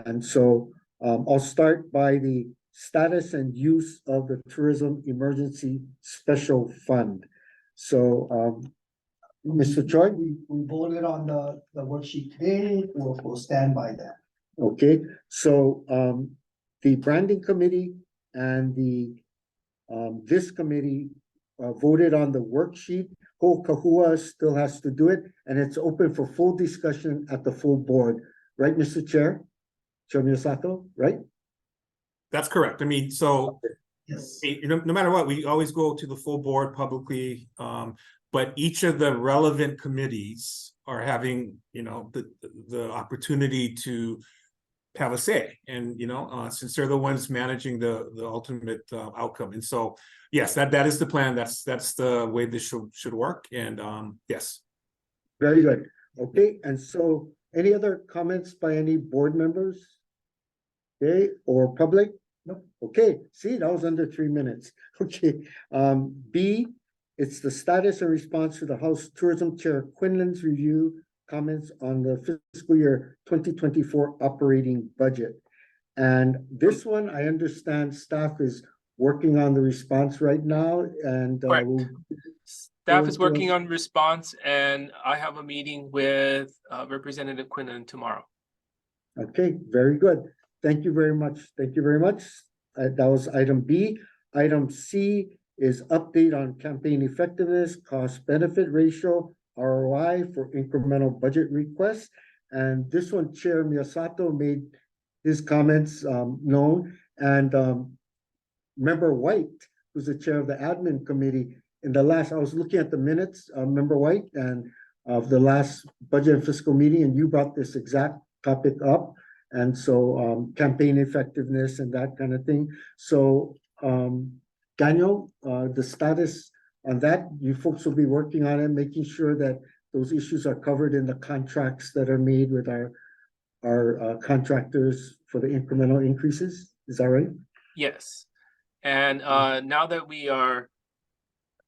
And so I'll start by the status and use of the Tourism Emergency Special Fund. So, Mr. Choi? We voted on the worksheet today. We'll stand by that. Okay, so the branding committee and the this committee voted on the worksheet. Kahua still has to do it, and it's open for full discussion at the full board, right, Mr. Chair? Chair Miyasato, right? That's correct. I mean, so Yes. no matter what, we always go to the full board publicly, but each of the relevant committees are having, the opportunity to have a say, and since they're the ones managing the ultimate outcome. And so yes, that is the plan. That's the way this should work. And yes. Very good. Okay, and so any other comments by any board members? Okay, or public? No. Okay, see, that was under 3 minutes. Okay, B, it's the status and response to the House Tourism Chair Quinlan's review comments on the fiscal year 2024 operating budget. And this one, I understand staff is working on the response right now, and Staff is working on response, and I have a meeting with Representative Quinlan tomorrow. Okay, very good. Thank you very much. Thank you very much. That was item B. Item C is update on campaign effectiveness, cost benefit ratio, ROI for incremental budget requests. And this one, Chair Miyasato made his comments known. And Member White, who's the chair of the admin committee, I was looking at the minutes, Member White, and of the last budget and fiscal meeting, and you brought this exact topic up. And so campaign effectiveness and that kind of thing. So Daniel, the status on that, you folks will be working on it, making sure that those issues are covered in the contracts that are made with our contractors for the incremental increases. Is that right? Yes. And now that we are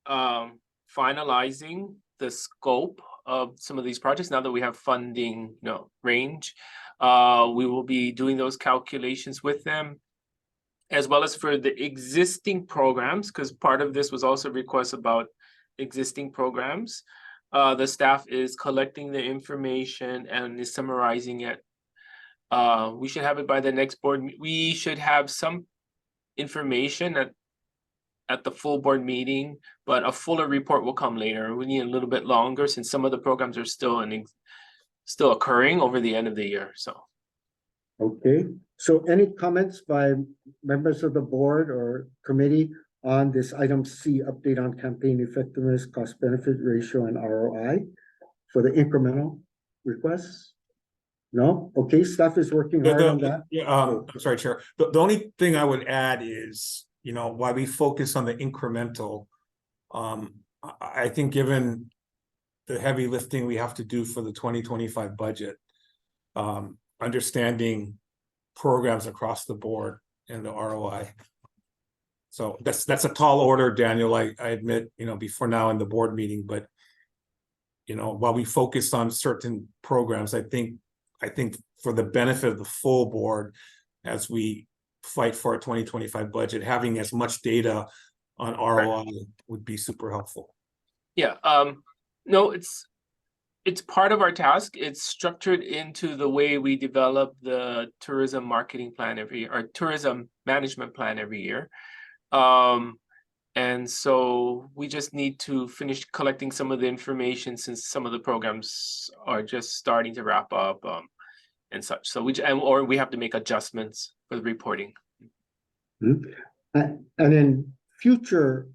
finalizing the scope of some of these projects, now that we have funding range, we will be doing those calculations with them, as well as for the existing programs, because part of this was also a request about existing programs. The staff is collecting the information and is summarizing it. We should have it by the next board. We should have some information at the full board meeting, but a fuller report will come later. We need a little bit longer since some of the programs are still occurring over the end of the year. So. Okay, so any comments by members of the board or committee on this item C, update on campaign effectiveness, cost benefit ratio, and ROI for the incremental requests? No? Okay, staff is working hard on that. Yeah, I'm sorry, Chair. The only thing I would add is, while we focus on the incremental, I think given the heavy lifting we have to do for the 2025 budget, understanding programs across the board and the ROI. So that's a tall order, Daniel. I admit, before now in the board meeting, but while we focus on certain programs, I think for the benefit of the full board, as we fight for a 2025 budget, having as much data on ROI would be super helpful. Yeah, no, it's part of our task. It's structured into the way we develop the tourism marketing plan every year, or tourism management plan every year. And so we just need to finish collecting some of the information since some of the programs are just starting to wrap up and such. So or we have to make adjustments for the reporting. And in future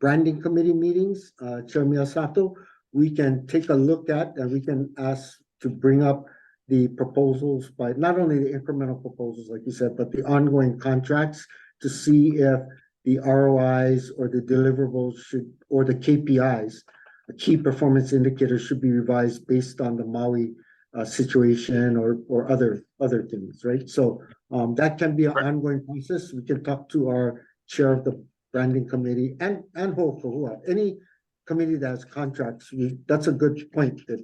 branding committee meetings, Chair Miyasato, we can take a look at and we can ask to bring up the proposals by not only the incremental proposals, like you said, but the ongoing contracts to see if the ROIs or the deliverables should, or the KPIs, the key performance indicators should be revised based on the Maui situation or other things, right? So that can be an ongoing process. We can talk to our chair of the branding committee and Ho'opohua. Any committee that has contracts, that's a good point that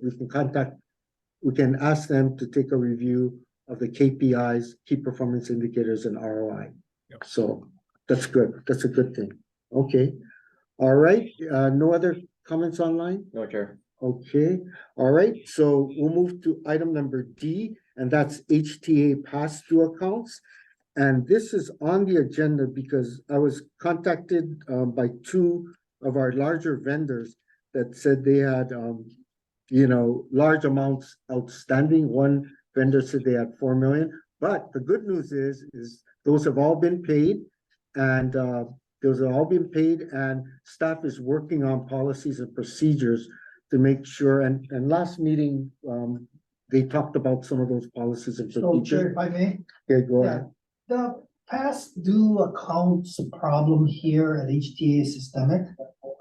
we can ask them to take a review of the KPIs, key performance indicators, and ROI. Yep. So that's good. That's a good thing. Okay. All right. No other comments online? No, Chair. Okay. All right. So we'll move to item number D, and that's HTA pass-through accounts. And this is on the agenda because I was contacted by two of our larger vendors that said they had large amounts outstanding. One vendor said they had 4 million, but the good news is those have all been paid, and staff is working on policies and procedures to make sure. And last meeting, they talked about some of those policies and So, procedures. Chair, if I may, Okay, go ahead. the past due accounts problem here at HTA is systemic.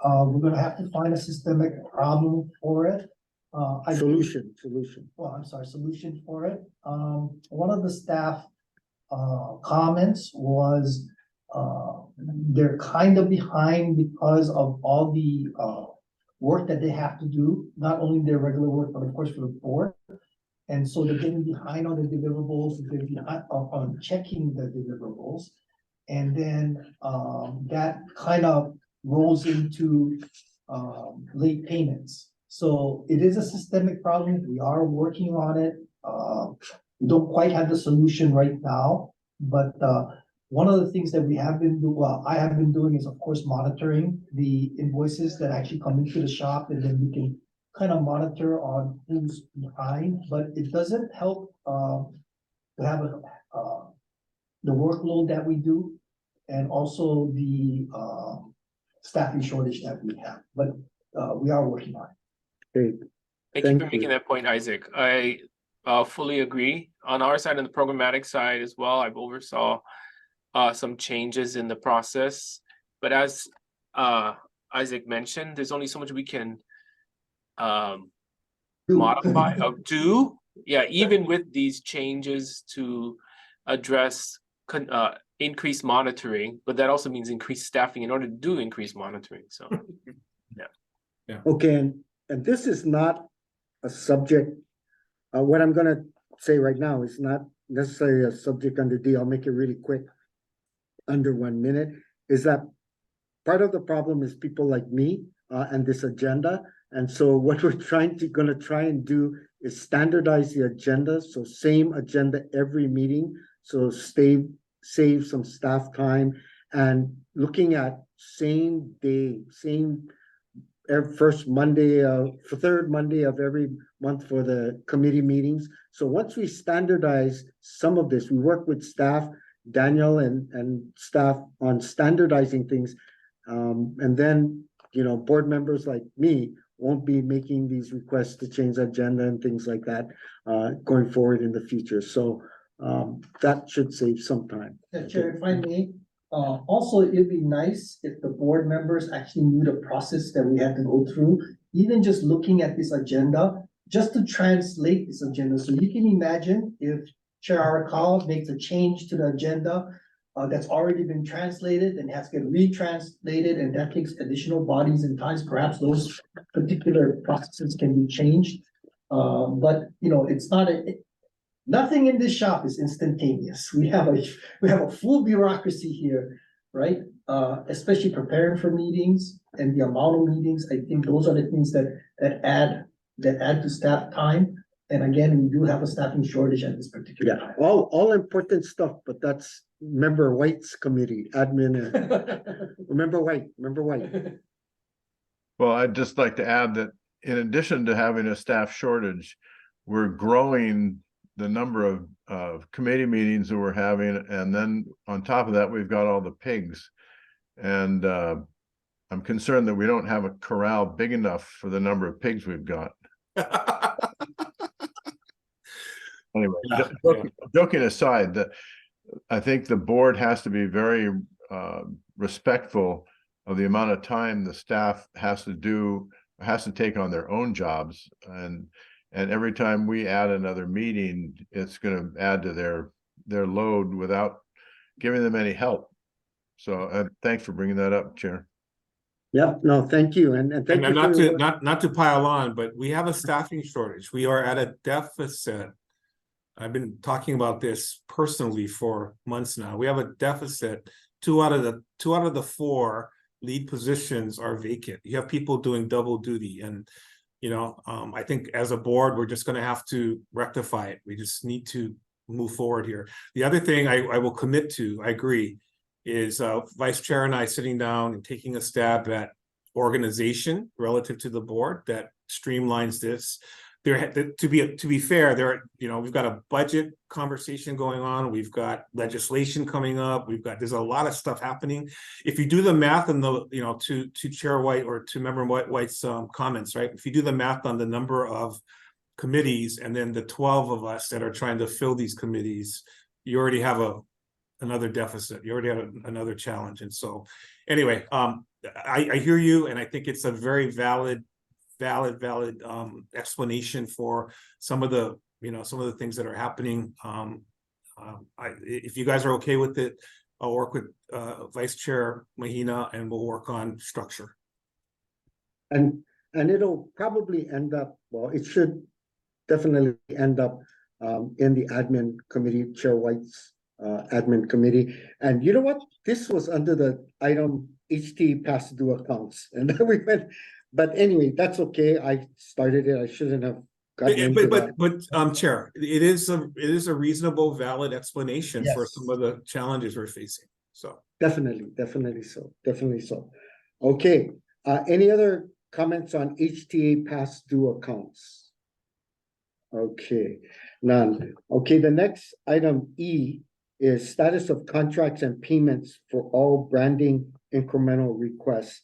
We're gonna have to find a systemic problem for it. Solution. Well, I'm sorry, solution for it. One of the staff comments was they're kind of behind because of all the work that they have to do, not only their regular work, but of course for the board. And so they're getting behind on the deliverables, they're behind on checking the deliverables. And then that kind of rolls into late payments. So it is a systemic problem. We are working on it. We don't quite have the solution right now, but one of the things that I have been doing is, of course, monitoring the invoices that actually come into the shop, and then we can kind of monitor on who's behind. But it doesn't help to have the workload that we do, and also the staffing shortage that we have. But we are working on it. Okay. Thank you for making that point, Isaac. I fully agree. On our side, on the programmatic side as well, I've oversaw some changes in the process. But as Isaac mentioned, there's only so much we can modify or do. Yeah, even with these changes to address increased monitoring, but that also means increased staffing in order to do increased monitoring. So yeah. Okay, and this is not a subject, what I'm gonna say right now is not necessarily a subject under D. I'll make it really quick, under 1 minute, is that part of the problem is people like me and this agenda. And so what we're gonna try and do is standardize the agenda, so same agenda every meeting, so save some staff time, and looking at same day, first Monday, third Monday of every month for the committee meetings. So once we standardize some of this, we work with staff, Daniel and staff on standardizing things. And then, board members like me won't be making these requests to change the agenda and things like that going forward in the future. So that should save some time. Chair, if I may, also, it'd be nice if the board members actually knew the process that we had to go through, even just looking at this agenda, just to translate this agenda. So you can imagine if Chair Arakawa makes a change to the agenda that's already been translated and has to get retranslated, and that takes additional bodies and times. Perhaps those particular processes can be changed. But it's not nothing in this shop is instantaneous. We have a full bureaucracy here, right? Especially preparing for meetings and the amount of meetings. I think those are the things that add to staff time. And again, we do have a staffing shortage at this particular time. All important stuff, but that's Member White's committee, admin. Remember White. Well, I'd just like to add that in addition to having a staff shortage, we're growing the number of committee meetings that we're having, and then on top of that, we've got all the pigs. And I'm concerned that we don't have a corral big enough for the number of pigs we've got. Anyway, joking aside, that I think the board has to be very respectful of the amount of time the staff has to take on their own jobs, and every time we add another meeting, it's going to add to their load without giving them any help. So thanks for bringing that up, Chair. Yep, no, thank you. And thank you not for your to work. not to pile on, but we have a staffing shortage. We are at a deficit. I've been talking about this personally for months now. We have a deficit. Two out of the 4 lead positions are vacant. You have people doing double duty, and I think as a board, we're just going to have to rectify it. We just need to move forward here. The other thing I will commit to, I agree, is Vice Chair and I sitting down and taking a stab at organization relative to the board that streamlines this. To be fair, we've got a budget conversation going on. We've got legislation coming up. There's a lot of stuff happening. If you do the math and to Chair White or to Member White's comments, right? If you do the math on the number of committees and then the 12 of us that are trying to fill these committees, you already have another deficit. You already have another challenge. And so, anyway, I hear you, and I think it's a very valid explanation for some of the things that are happening. If you guys are okay with it, I'll work with Vice Chair Mahina, and we'll work on structure. And it'll probably end up, well, it should definitely end up in the admin committee, Chair White's admin committee. And you know what? This was under the item HT past due accounts, and then we went. But anyway, that's okay. I started it. I shouldn't have gotten into that. But Chair, it is a reasonable, valid explanation for Yes. some of the challenges we're facing. So Definitely so. Okay. Any other comments on HTA past due accounts? Okay, none. Okay, the next item E is status of contracts and payments for all branding incremental requests.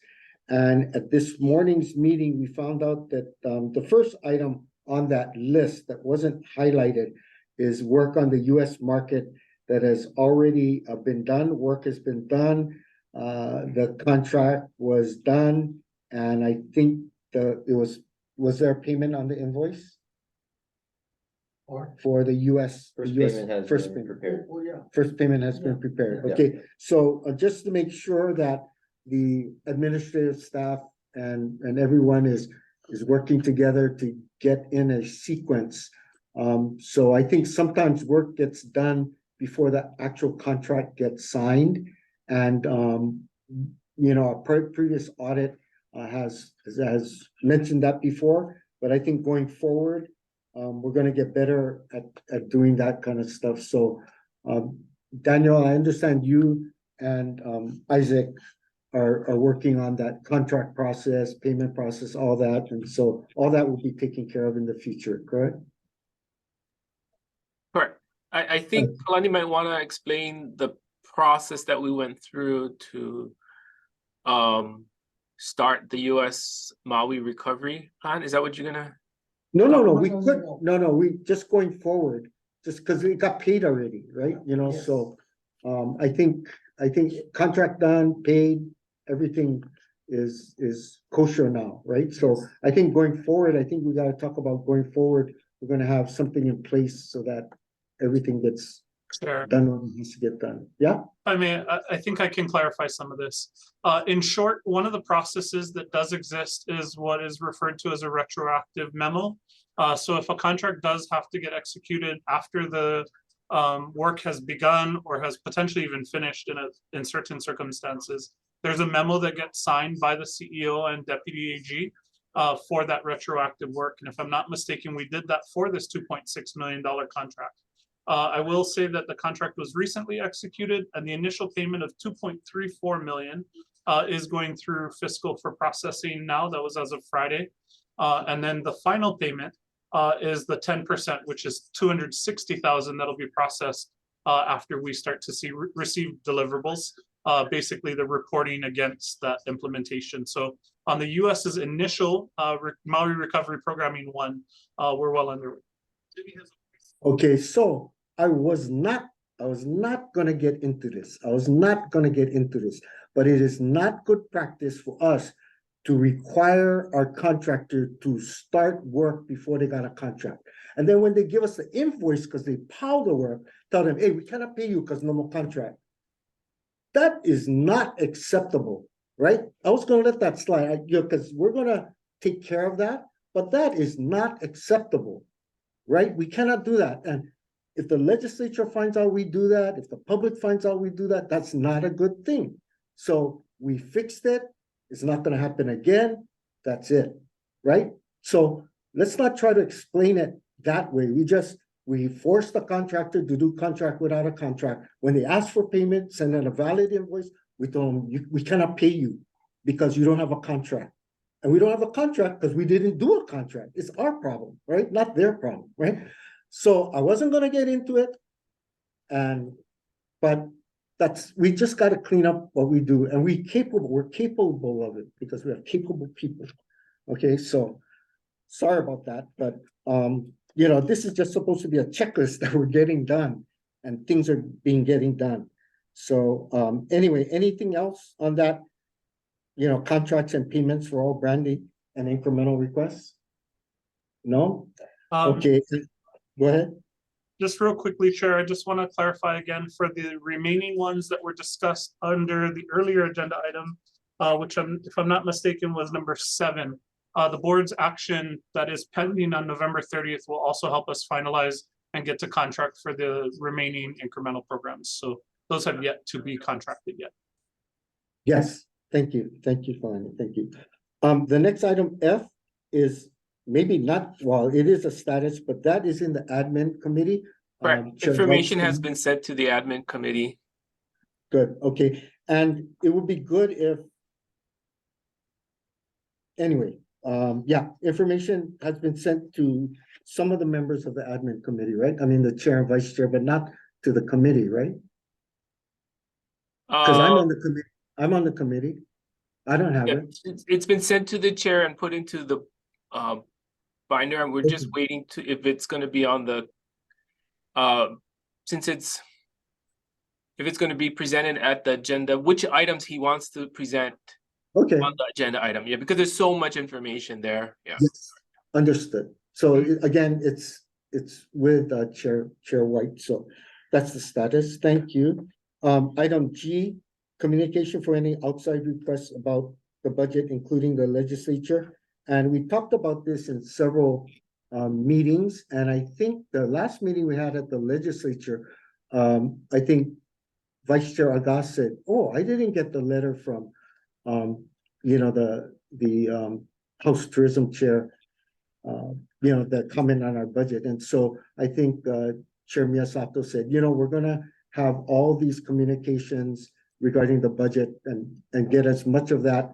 And at this morning's meeting, we found out that the first item on that list that wasn't highlighted is work on the US market that has already been done. Work has been done. The contract was done. And I think was there a payment on the invoice? For the US? First the US payment has first been prepared. First payment has been prepared. Yeah. Okay, so just to make sure that the administrative staff and everyone is working together to get in a sequence. So I think sometimes work gets done before the actual contract gets signed. And our previous audit has mentioned that before, but I think going forward, we're going to get better at doing that kind of stuff. So Daniel, I understand you and Isaac are working on that contract process, payment process, all that. And so all that will be taken care of in the future, correct? Correct. I think Kalani might want to explain the process that we went through to start the US Maui recovery plan. Is that what you're gonna? No, we just going forward, just because it got paid already, right? Yes. So I think contract done, paid, everything is kosher now, right? So I think going forward, I think we got to talk about going forward. We're going to have something in place so that everything gets done what needs to get done. Yeah. I mean, I think I can clarify some of this. In short, one of the processes that does exist is what is referred to as a retroactive memo. So if a contract does have to get executed after the work has begun or has potentially even finished in certain circumstances, there's a memo that gets signed by the CEO and Deputy AG for that retroactive work. And if I'm not mistaken, we did that for this $2.6 million contract. I will say that the contract was recently executed and the initial payment of $2.34 million is going through fiscal for processing now. That was as of Friday. And then the final payment is the 10%, which is 260,000 that'll be processed after we start to receive deliverables. Basically the reporting against that implementation. So on the US's initial Maui Recovery Programming 1, we're well underway. Okay, so I was not gonna get into this. But it is not good practice for us to require our contractor to start work before they got a contract. And then when they give us the invoice, because they piled the work, tell them, hey, we cannot pay you because no more contract. That is not acceptable, right? I was gonna let that slide, because we're gonna take care of that, but that is not acceptable, right? We cannot do that. And if the legislature finds out we do that, if the public finds out we do that, that's not a good thing. So we fixed it. It's not gonna happen again. That's it, right? So let's not try to explain it that way. We force the contractor to do contract without a contract. When they ask for payment, send in a valid invoice, we tell them, we cannot pay you because you don't have a contract. And we don't have a contract because we didn't do a contract. It's our problem, right? Not their problem, right? So I wasn't gonna get into it. But we just gotta clean up what we do, and we're capable of it because we have capable people. Okay, so sorry about that, but this is just supposed to be a checklist that we're getting done, and things are getting done. So anyway, anything else on that? Contracts and payments for all branding and incremental requests? No? Okay, go ahead. Just real quickly, Chair, I just want to clarify again for the remaining ones that were discussed under the earlier agenda item, which if I'm not mistaken, was number 7. The board's action that is pending on November 30th will also help us finalize and get to contract for the remaining incremental programs. So those have yet to be contracted yet. Yes, thank you, Fani, thank you. The next item F is maybe not, well, it is a status, but that is in the admin committee. Correct. Information has been sent to the admin committee. Good, okay, and it would be good if, anyway, yeah, information has been sent to some of the members of the admin committee, right? I mean, the chair and vice chair, but not to the committee, right? Because I'm on the committee. I don't have it. It's been sent to the chair and put into the binder, and we're just waiting to if it's going to be on the if it's going to be presented at the agenda, which items he wants to present on the agenda item. Yeah, because there's so much information there. Yeah. Yes, understood. So again, it's with Chair White. So that's the status. Thank you. Item G, communication for any outside requests about the budget, including the legislature. And we talked about this in several meetings. And I think the last meeting we had at the legislature, I think Vice Chair Agas said, oh, I didn't get the letter from, the House Tourism Chair, the comment on our budget. And so I think Chair Miyasato said, we're gonna have all these communications regarding the budget and get as much of that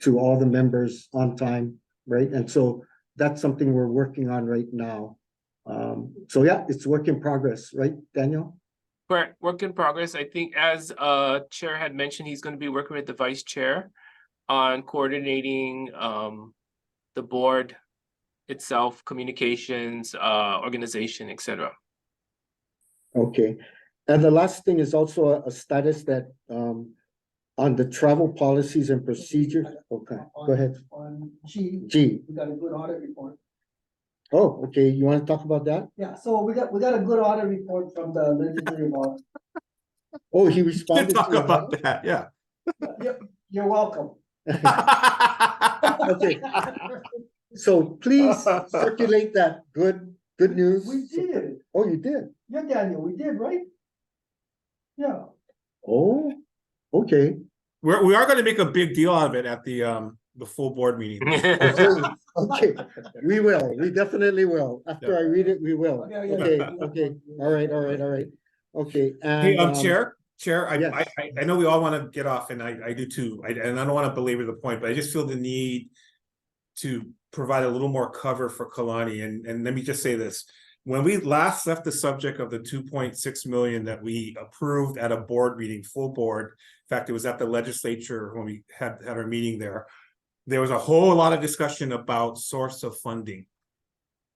to all the members on time, right? And so that's something we're working on right now. So yeah, it's work in progress, right, Daniel? Correct, work in progress. I think as Chair had mentioned, he's going to be working with the Vice Chair on coordinating the board itself, communications, organization, etc. Okay, and the last thing is also a status that on the travel policies and procedures. Okay, go ahead. On G, G. we got a good audit report. Oh, okay. You want to talk about that? Yeah, so we got a good audit report from the legislative audit. Oh, he responded. Talk about that, yeah. You're welcome. Okay. So please circulate that good news. We did. Oh, you did? Yeah, Daniel, we did, right? Yeah. Oh, okay. We are going to make a big deal out of it at the full board meeting. Okay, we will. We definitely will. After I read it, we will. Okay. All right. Okay. And Hey, Chair, yes. I know we all want to get off, and I do too. And I don't want to belabor the point, but I just feel the need to provide a little more cover for Kalani, and let me just say this. When we last left the subject of the 2.6 million that we approved at a board meeting, full board, in fact, it was at the legislature when we had our meeting there. There was a whole lot of discussion about source of funding,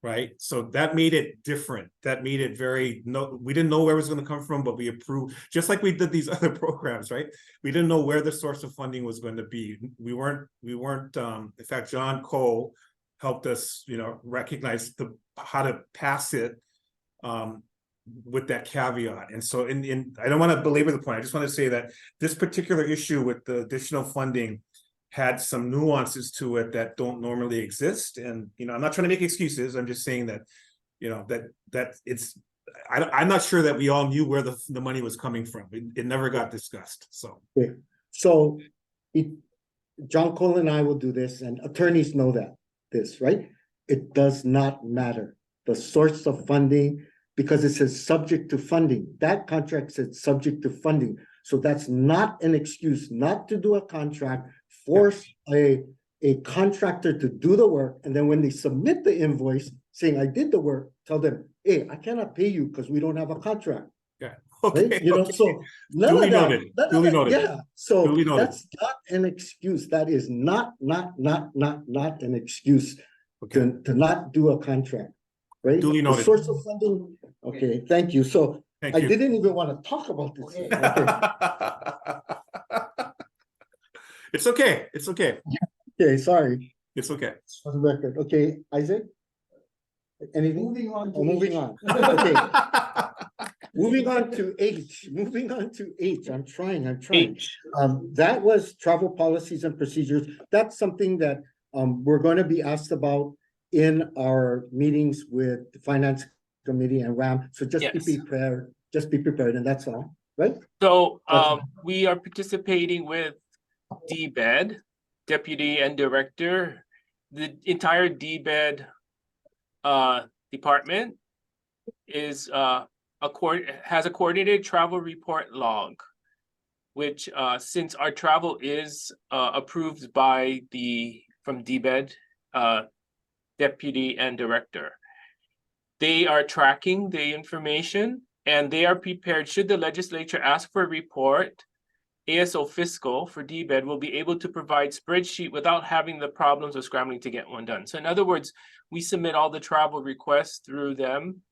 right? So that made it different. That made it we didn't know where it was going to come from, but we approved, just like we did these other programs, right? We didn't know where the source of funding was going to be. We weren't, in fact, John Cole helped us, recognize how to pass it with that caveat. And so I don't want to belabor the point. I just want to say that this particular issue with the additional funding had some nuances to it that don't normally exist. And, I'm not trying to make excuses. I'm just saying that, that it's, I'm not sure that we all knew where the money was coming from. It never got discussed, so. Okay. So John Cole and I will do this, and attorneys know this, right? It does not matter. The source of funding, because it says subject to funding. That contract says subject to funding. So that's not an excuse not to do a contract, force a contractor to do the work, and then when they submit the invoice saying I did the work, tell them, hey, I cannot pay you because we don't have a contract. Yeah. Okay. Right? Okay. So none Duly of that, noted. none of Duly that, noted. yeah. So Duly noted. that's not an excuse. That is not an excuse to not do a contract, right? Duly The noted. source of funding. Okay, thank you. So Thank I you. didn't even want to talk about this. It's okay. It's okay. Okay, sorry. It's okay. For the record. Okay, Isaac? Anything? Moving on. Moving on. Okay. Moving on to H. I'm trying. That was travel policies and procedures. That's something that we're going to be asked about in our meetings with the finance committee and RAM. So just be prepared. Just be prepared, and that's all, right? So we are participating with DBED, Deputy and Director. The entire DBED department is has a coordinated travel report log, which since our travel is approved by from DBED, Deputy and Director, they are tracking the information and they are prepared. Should the legislature ask for a report, ASO Fiscal for DBED will be able to provide spreadsheet without having the problems of scrambling to get one done. So in other words, we submit all the travel requests through them,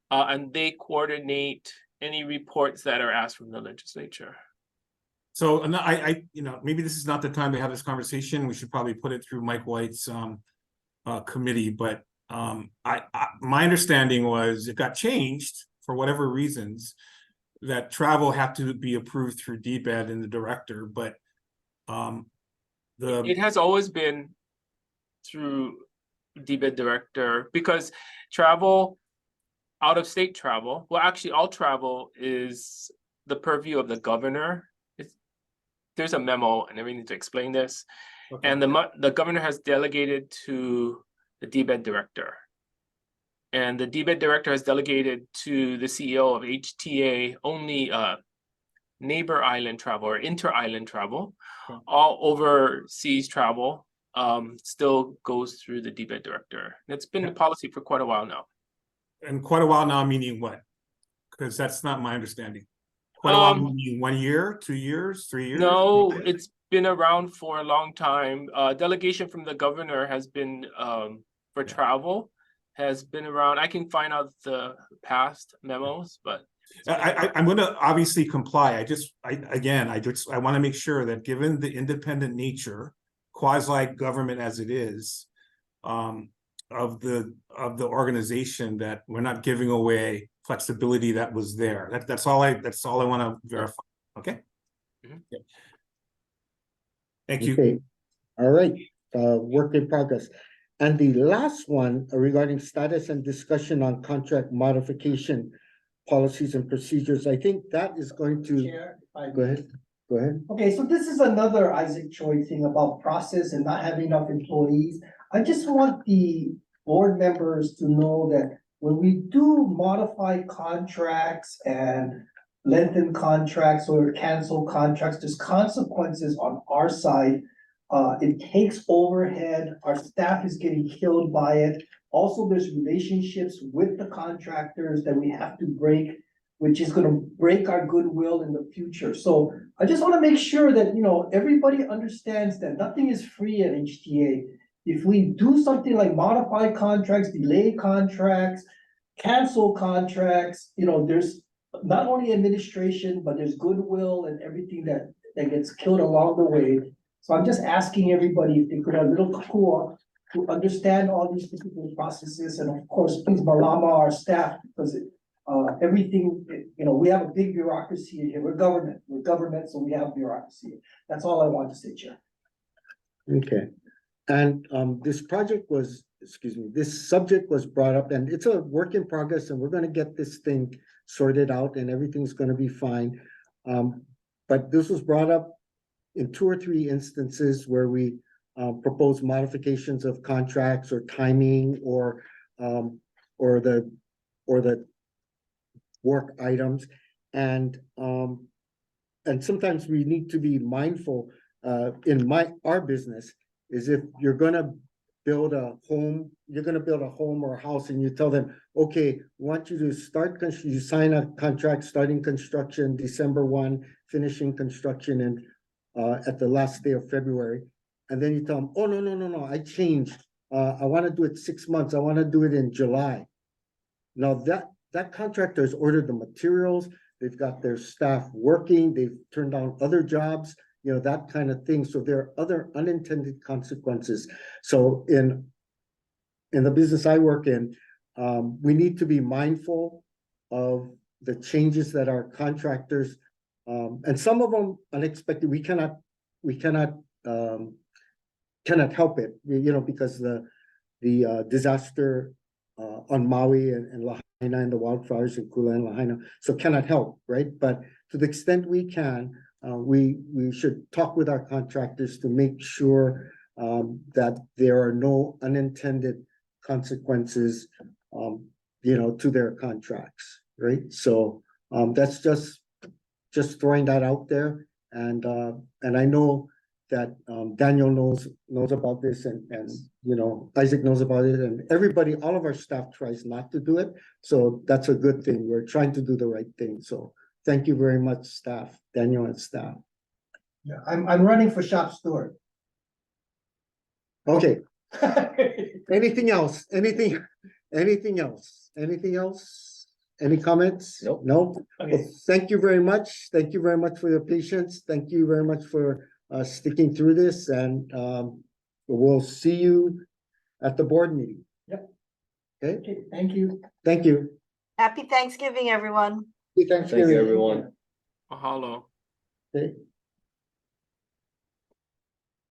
and they coordinate any reports that are asked from the legislature. So maybe this is not the time to have this conversation. We should probably put it through Mike White's committee, but my understanding was it got changed for whatever reasons, that travel had to be approved through DBED and the director, but it has always been through DBED director, because travel, out of state travel, well, actually all travel is the purview of the governor. There's a memo and everything to explain this. Okay. And the governor has delegated to the DBED director. And the DBED director has delegated to the CEO of HTA only neighbor island travel or inter-island travel. Okay. All overseas travel still goes through the DBED director. It's been the policy for quite a while now. And quite a while now, meaning what? Because that's not my understanding. Quite a while, meaning 1 year, 2 years, 3 years? No, it's been around for a long time. Delegation from the governor has been for travel. Has been around. I can find out the past memos, but I'm going to obviously comply. I want to make sure that given the independent nature, quasi-government as it is, of the organization, that we're not giving away flexibility that was there. That's all I want to verify. Okay. Mm-hmm. Okay. Thank you. Okay. All right. Work in progress. And the last one regarding status and discussion on contract modification policies and procedures, I think that is going to Chair, go ahead. Go ahead. Okay, so this is another Isaac Choi thing about process and not having enough employees. I just want the board members to know that when we do modify contracts and lengthen contracts or cancel contracts, there's consequences on our side. It takes overhead. Our staff is getting killed by it. Also, there's relationships with the contractors that we have to break, which is gonna break our goodwill in the future. So I just wanna make sure that, you know, everybody understands that nothing is free at HTA. If we do something like modify contracts, delay contracts, cancel contracts, you know, there's not only administration, but there's goodwill and everything that gets killed along the way. So I'm just asking everybody if they could have a little core to understand all these different processes, and of course, please malama our staff, because everything, you know, we have a big bureaucracy in here. We're government, so we have bureaucracy. That's all I want to say, Chair. Okay. And this subject was brought up, and it's a work in progress, and we're gonna get this thing sorted out and everything's gonna be fine. But this was brought up in 2 or 3 instances where we propose modifications of contracts or timing or the work items. And sometimes we need to be mindful in our business is if you're gonna build a home, or a house, and you tell them, okay, we want you to start, you sign a contract starting construction December 1, finishing construction in at the last day of February. And then you tell them, oh, no, I changed. I want to do it 6 months. I want to do it in July. Now that contractor has ordered the materials. They've got their staff working. They've turned down other jobs, you know, that kind of thing. So there are other unintended consequences. So in the business I work in, we need to be mindful of the changes that our contractors, and some of them unexpected. We cannot help it, you know, because the disaster on Maui and Lahaina and the wildfires in Kula and Lahaina, so cannot help, right? But to the extent we can, we should talk with our contractors to make sure that there are no unintended consequences, you know, to their contracts, right? So that's just throwing that out there, and I know that Daniel knows about this, and you know, Isaac knows about it, and everybody, all of our staff tries not to do it. So that's a good thing. We're trying to do the right thing. So thank you very much, staff, Daniel and staff. Yeah, I'm running for shop steward. Okay. Anything else? Anything else? Any comments? Nope. No? Okay. Well, thank you very much. Thank you very much for your patience. Thank you very much for sticking through this, and we'll see you at the board meeting. Yep. Okay, Okay, thank you. thank you. Happy Thanksgiving, everyone. Happy Thank Thanksgiving. you, everyone. Mahalo. Okay.